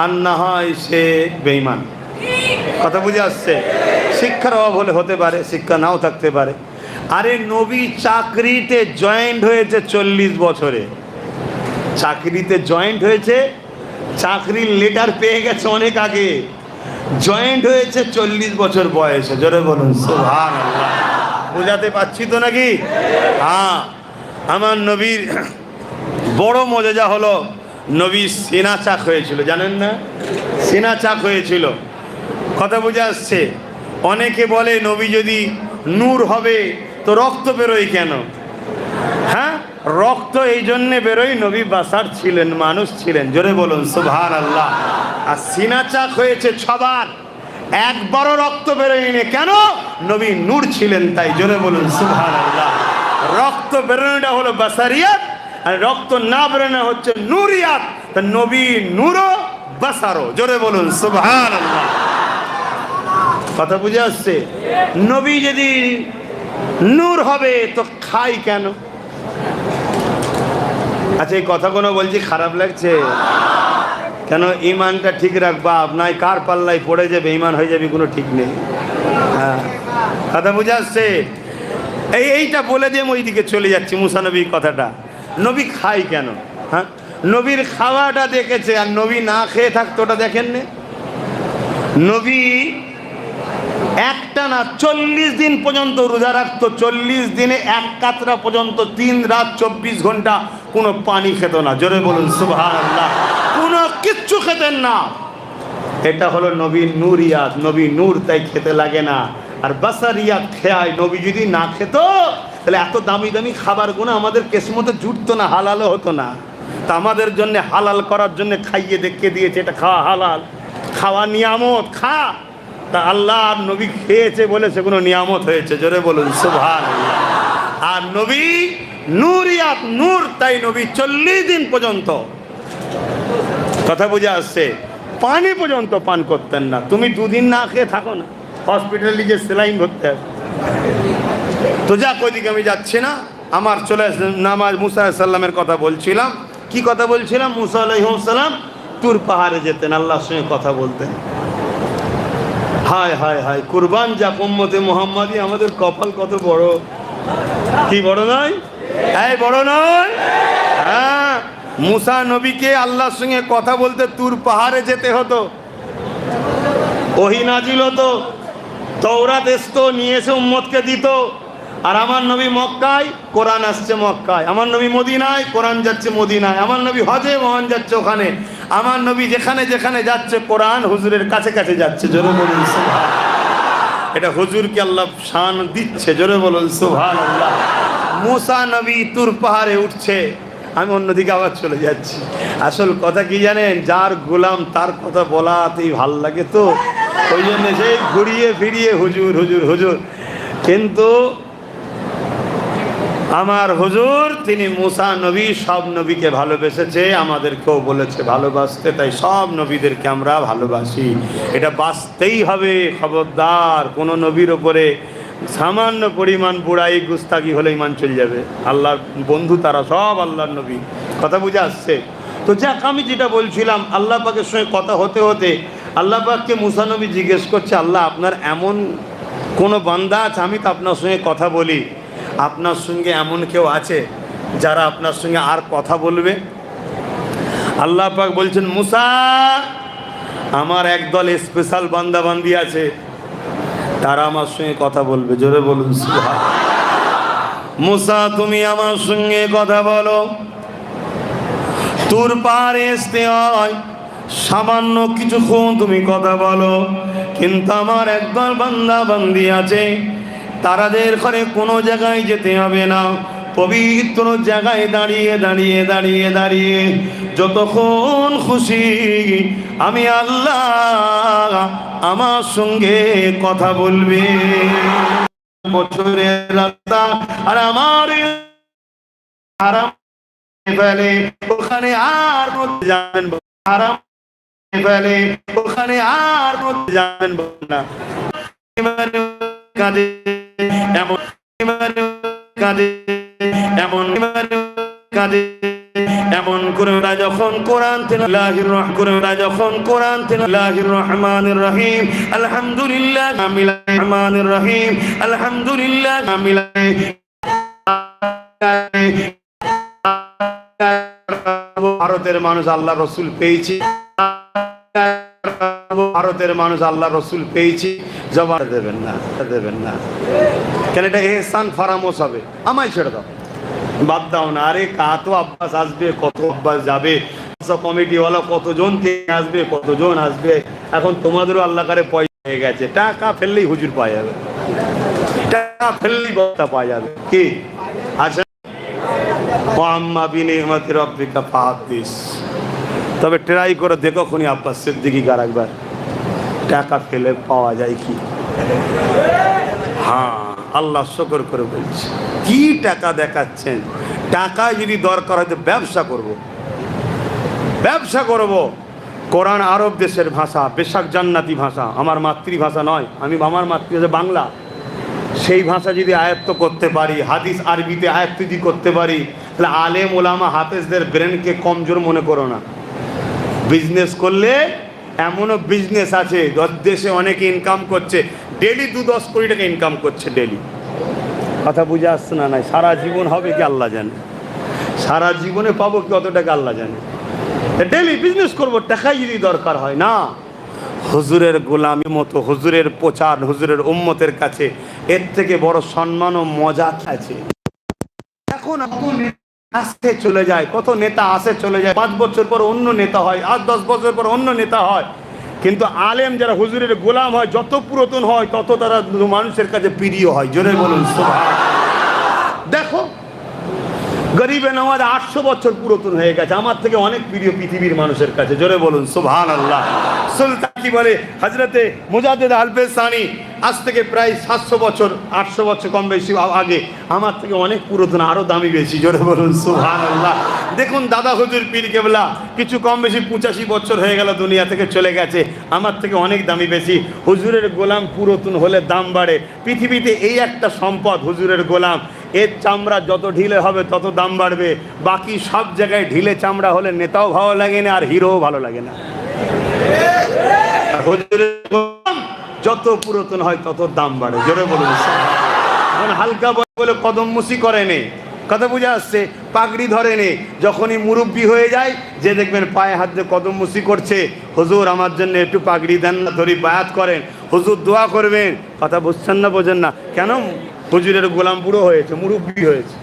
আর না হয় সে বেঈমান। কথা বুঝে আসছে? শিক্ষার অভাব হলে হতে পারে, শিক্ষা নাও থাকতে পারে। আরে নবী চাকরিতে জয়েন্ট হয়েছে 40 বছরে, চাকরিতে জয়েন্ট হয়েছে, চাকরির লেটার পেয়ে গেছে অনেক আগে, জয়েন্ট হয়েছে 40 বছর বয়সে। জোরে বলুন সুবহানাল্লাহ। বুঝাতে পারছি তো নাকি? হ্যাঁ। আমার নবীর বড় মজা হলো, নবী সিনা চাক হয়েছিল, জানেন না? সিনা চাক হয়েছিল। কথা বুঝে আসছে? অনেকে বলে নবী যদি নূর হবে তো রক্ত বেরোয় কেন? হ্যাঁ, রক্ত এই জন্যে বেরোয়, নবী বাসার ছিলেন, মানুষ ছিলেন। জোরে বলুন সুবহানাল্লাহ। আর সিনা চাক হয়েছে 6 বার, একবারও রক্ত বেরোয়নি। কেন? নবী নূর ছিলেন তাই। জোরে বলুন সুবহানাল্লাহ। রক্ত বেরোনোটা হলো বাসারিয়াত, আর রক্ত না বেরোনো হচ্ছে নূরিয়াত। তা নবী নূরও বাসারও। জোরে বলুন সুবহানাল্লাহ। কথা বুঝে আসছে? নবী যদি নূর হবে তো খাই কেন? আচ্ছা, এই কথাগুলো বলছি খারাপ লাগছে কেন? ইমানটা ঠিক রাখবা, আপনার কার পাল্লায় পড়ে যাবে, ইমান হয়ে যাবে, কোনো ঠিক নেই। হ্যাঁ, কথা বুঝে আসছে? এইটা বলে দিয়ে ওই দিকে চলে যাচ্ছি, মুসা নবীর কথাটা। নবী খাই কেন? হ্যাঁ, নবীর খাওয়াটা দেখেছে, আর নবী না খেয়ে থাকতো ওটা দেখেন না? নবী একটা না 40 দিন পর্যন্ত রোজা রাখতো, 40 দিনে এক কাতরা পর্যন্ত, 3 রাত 24 ঘন্টা কোনো পানি খেত না। জোরে বলুন সুবহানাল্লাহ। কোনো কিচ্ছু খেতেন না। এটা হলো নবীর নূরিয়াত, নবী নূর তাই খেতে লাগে না। আর বাসারিয়াত খেয়ায়, নবী যদি না খেত তাহলে এত দামি দামি খাবারগুলো আমাদের কিসমতে জুটতো না, হালালও হতো না। তা আমাদের জন্য হালাল করার জন্য খাইয়ে দেখিয়ে দিয়েছে, এটা খাওয়া হালাল, খাওয়া নিয়ামত, খা। তা আল্লাহ আর নবী খেয়েছে বলে সেগুলো নিয়ামত হয়েছে। জোরে বলুন সুবহানাল্লাহ। আর নবী নূরিয়াত, নূর তাই নবী 40 দিন পর্যন্ত, কথা বুঝে আসছে, পানি পর্যন্ত পান করতেন না। তুমি 2 দিন না খেয়ে থাকো না, হসপিটালে গিয়ে সেলাইন ধরতে হবে। তো যাক, ওইদিকে আমি যাচ্ছি না। আমার চলে নামাজ মুসা আলাইহিস সালামের কথা বলছিলাম। কি কথা বলছিলাম? মুসা আলাইহিস সালাম তুর পাহাড়ে যেতেন, আল্লাহর সঙ্গে কথা বলতেন। হায় হায় হায়, কুরবান যা উম্মতে মুহাম্মাদি, আমাদের কপাল কত বড়! কি বড় নয়? এই বড় নয়? হ্যাঁ, মুসা নবীকে আল্লাহর সঙ্গে কথা বলতে তুর পাহাড়ে যেতে হতো। ওহী নাজিল হতো, তওরাত আসতো, নিয়ে এসে উম্মতকে দিত। আর আমার নবী মক্কায়, কোরআন আসছে মক্কায়। আমার নবী মদিনায়, কোরআন যাচ্ছে মদিনায়। আমার নবী হজে, মহান যাচ্ছে ওখানে। আমার নবী যেখানে যেখানে যাচ্ছে, কোরআন হুজুরের কাছে কাছে যাচ্ছে। জোরে বলুন সুবহানাল্লাহ। এটা হুজুরকে আল্লাহ শান দিচ্ছে। জোরে বলুন সুবহানাল্লাহ। মুসা নবী তুর পাহাড়ে উঠছে, আমি অন্যদিকে আবার চলে যাচ্ছি। আসল কথা কি জানেন? যার গোলাম তার কথা বলাতেই ভাল লাগে, তো ওই জন্য সেই ঘুরিয়ে ফিরিয়ে হুজুর হুজুর হুজুর। কিন্তু আমার হুজুর, তিনি মুসা নবী, সব নবীকে ভালোবেসেছে, আমাদেরকেও বলেছে ভালোবাসতে। তাই সব নবীদেরকে আমরা ভালোবাসি, এটা বাঁচতেই হবে। খবরদার, কোনো নবীর ওপরে সামান্য পরিমাণ বুড়াই গুস্তাগি হলে ইমান চলে যাবে। আল্লাহর বন্ধু তারা সব আল্লাহর নবী। কথা বুঝে আসছে? তো যাক, আমি যেটা বলছিলাম, আল্লাহ পাকের সঙ্গে কথা হতে হতে আল্লাহ পাককে মুসা নবী জিজ্ঞেস করছে, আল্লাহ আপনার এমন কোনো বান্দা আছে, আমি তো আপনার সঙ্গে কথা বলি, আপনার সঙ্গে এমন কেউ আছে যারা আপনার সঙ্গে আর কথা বলবে? আল্লাহ পাক বলছেন, মুসা, আমার একদল স্পেশাল বান্দা বান্দি আছে, তারা আমার সঙ্গে কথা বলবে। জোরে বলুন সুবহানাল্লাহ। মুসা, তুমি আমার সঙ্গে কথা বলো। তুর পাহাড়ে আসতে হয়, সামান্য কিছুক্ষণ তুমি কথা বলো, কিন্তু আমার একদল বান্দা বান্দি আছে, তারাদের ঘরে কোনো জায়গায় যেতে হবে না, পবিত্র জায়গায় দাঁড়িয়ে দাঁড়িয়ে দাঁড়িয়ে দাঁড়িয়ে যতক্ষণ খুশি আমি আল্লাহ আমার সঙ্গে কথা বলবে। বছরের রাস্তা আর আমার আরাম ফেলে ওখানে আর যাবেন হারাম ফেলে ওখানে আর যাবেন না। কাঁদে এমন কাঁদে এমন কাঁদে এমন করে যখন কোরআন তেলাওয়াত করে যখন কোরআন তেলাওয়াতির রহমানির রহিম আলহামদুলিল্লাহ কামিল রহমানির রহিম আলহামদুলিল্লাহ কামিল ভারতের মানুষ আল্লাহ রসুল পেয়েছি, ভারতের মানুষ আল্লাহ রসুল পেয়েছি, জবাব দেবেন না, দেবেন না কেন? এটা এহসান ফারামোস হবে। আমায় ছেড়ে দাও, বাদ দাও না। আরে কত আব্বাস আসবে, কত আব্বাস যাবে, কমিটিওয়ালা কতজন আসবে, কতজন আসবে। এখন তোমাদেরও আল্লাহ কারে পয়সা হয়ে গেছে, টাকা ফেললেই হুজুর পাওয়া যাবে, টাকা ফেললেই বক্তা পাওয়া যাবে। কি আচ্ছা, তবে ট্রাই করে দেখো খুনি আব্বাস সিদ্দিকী কার একবার টাকা ফেলে পাওয়া যায় কি? হ্যাঁ, আল্লাহ শুকর করে বলছি, কি টাকা দেখাচ্ছেন? টাকা যদি দরকার হয় তো ব্যবসা করব, ব্যবসা করব। কোরআন আরব দেশের ভাষা, বেশাক জান্নাতি ভাষা, আমার মাতৃভাষা নয়, আমি আমার মাতৃভাষা বাংলা। সেই ভাষা যদি আয়ত্ত করতে পারি, হাদিস আরবিতে আয়ত্ত যদি করতে পারি, তাহলে আলেম ওলামা হাফেজদের ব্রেনকে কমজোর মনে করো না। বিজনেস করলে এমনও বিজনেস আছে দেশে অনেকে ইনকাম করছে, ডেলি 2-10 কোটি টাকা ইনকাম করছে ডেলি। কথা বুঝে আসছে না? নাই সারা জীবন হবে কি আল্লাহ জানে, সারা জীবনে পাবো কি কত টাকা আল্লাহ জানে। ডেলি বিজনেস করবো, টাকাই যদি দরকার হয় না। হুজুরের গোলামি মতো হুজুরের প্রচার হুজুরের উম্মতের কাছে এর থেকে বড় সম্মান ও মজা আছে? এখন আসতে চলে যায়, কত নেতা আসে চলে যায়, 5 বছর পর অন্য নেতা হয়, 8-10 বছর পর অন্য নেতা হয়। কিন্তু আলেম যারা হুজুরের গোলাম হয়, যত পুরাতন হয় তত তারা মানুষের কাছে প্রিয় হয়। জোরে বলুন সুবহানাল্লাহ। দেখো গরিবে নওয়াজ 800 বছর পুরাতন হয়ে গেছে, আমার থেকে অনেক প্রিয় পৃথিবীর মানুষের কাছে। জোরে বলুন সুবহানাল্লাহ। সুলতান কি বলে হযরতে মুজাদ্দিদ আলফেজ সানি, আজ থেকে প্রায় 700 বছর 800 বছর কম বেশি আগে, আমার থেকে অনেক পুরাতন, আরো দামি বেশি। জোরে বলুন সুবহানাল্লাহ। দেখুন দাদা হুজুর পীর কেবলা কিছু কম বেশি 85 বছর হয়ে গেল, দুনিয়া থেকে চলে গেছে, আমার থেকে অনেক দামি বেশি। হুজুরের গোলাম পুরাতন হলে দাম বাড়ে। পৃথিবীতে এই একটা সম্পদ হুজুরের গোলাম, এর চামড়া যত ঢিলে হবে তত দাম বাড়বে। বাকি সব জায়গায় ঢিলে চামড়া হলে নেতাও ভালো লাগে না আর হিরোও ভালো লাগে না। হুজুরের গোলাম যত পুরাতন হয় তত দাম বাড়ে। জোরে বলুন। এখন হালকা বলে কদম মুসি করে নে, কথা বুঝে আসছে, পাগড়ি ধরে নে। যখনই মুরব্বী হয়ে যায়, যে দেখবেন পায়ে হাত দিয়ে কদম মুসি করছে, হুজুর আমার জন্য একটু পাগড়ি দেন না, ধরি বায়াত করেন, হুজুর দোয়া করবেন। কথা বুঝছেন না? বোঝেন না কেন? হুজুরের গোলাম বুড়ো হয়েছে, মুরব্বী হয়েছে।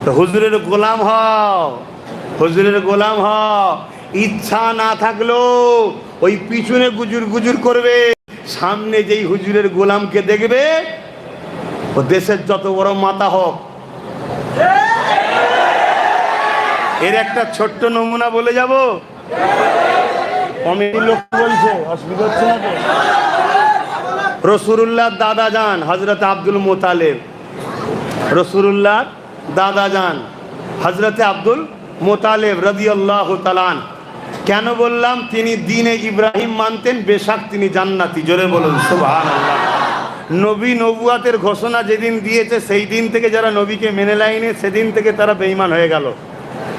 তো হুজুরের গোলাম হও, হুজুরের গোলাম হও। ইচ্ছা না থাকলেও ওই পিছনে গুজুর গুজুর করবে, সামনে যেই হুজুরের গোলামকে দেখবে, ও দেশের যত বড় মাথা হোক। এর একটা ছোট্ট নমুনা বলে যাব। কমিটির লোক বলছে, অসুবিধা হচ্ছে না তো? রসুলুল্লাহ দাদা যান হযরত আব্দুল মুতালিব, রসুলুল্লাহ দাদা যান হযরত আব্দুল মুতালিব রাদিয়াল্লাহু তাআলা। কেন বললাম? তিনি দ্বীনে ইব্রাহিম মানতেন, বেশক তিনি জান্নাতি। জোরে বলুন সুবহানাল্লাহ। নবী নবুয়াতের ঘোষণা যেদিন দিয়েছে, সেই দিন থেকে যারা নবীকে মেনে লাইনে, সেদিন থেকে তারা বেঈমান হয়ে গেল।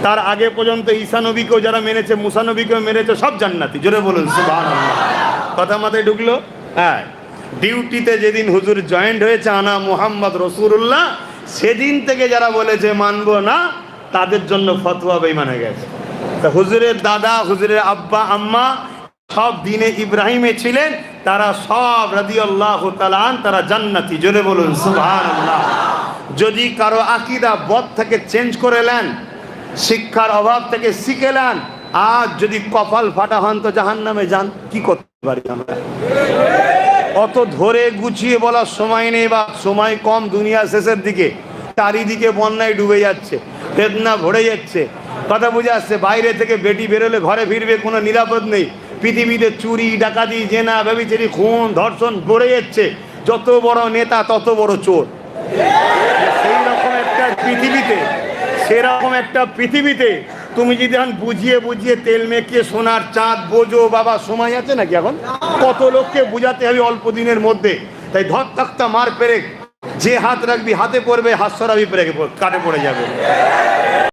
তার আগে পর্যন্ত ঈসা নবীকেও যারা মেনেছে, মুসা নবীকেও মেনেছে, সব জান্নাতি। জোরে বলুন সুবহানাল্লাহ। কথা মাথায় ঢুকলো? হ্যাঁ। ডিউটিতে যেদিন হুজুর জয়েন্ট হয়েছে, আনা মুহাম্মদ রাসূলুল্লাহ, সেদিন থেকে যারা বলেছে মানবো না, তাদের জন্য ফতোয়া বেঈমান হয়ে গেছে। তা হুজুরের দাদা, হুজুরের আব্বা আম্মা সব দ্বীনে ইব্রাহিমে ছিলেন, তারা সব রাদিয়াল্লাহু তাআলা তারা জান্নাতি। জোরে বলুন সুবহানাল্লাহ। যদি কারো আকীদা বদ থেকে চেঞ্জ করে নেন, শিক্ষার অভাব থেকে শিখে নেন, আজ যদি কপাল ফাটা হন তো জাহান্নামে যান। কি করতে পারি আমরা? অত ধরে গুছিয়ে বলার সময় নেই, বা সময় কম, দুনিয়া শেষের দিকে, চারিদিকে বন্যায় ডুবে যাচ্ছে, বেদনা ভরে যাচ্ছে। কথা বুঝে আসছে? বাইরে থেকে বেটি বেরোলে ঘরে ফিরবে, কোনো নিরাপদ নেই। পৃথিবীতে চুরি ডাকাতি জেনা ব্যভিচারী খুন ধর্ষণ গড়ে যাচ্ছে। যত বড় নেতা তত বড় চোর। সেই রকম একটা পৃথিবীতে, সেরকম একটা পৃথিবীতে তুমি যদি এখন বুঝিয়ে বুঝিয়ে তেল মেখে সোনার চাঁদ বোঝো বাবা, সময় আছে নাকি এখন? কত লোককে বুঝাতে হবে অল্প দিনের মধ্যে। তাই ধর তক্তা মার পেরেক, যে হাত রাখবি হাতে পড়বে, হাত সরাবি পেরেক কাটে পড়ে যাবে।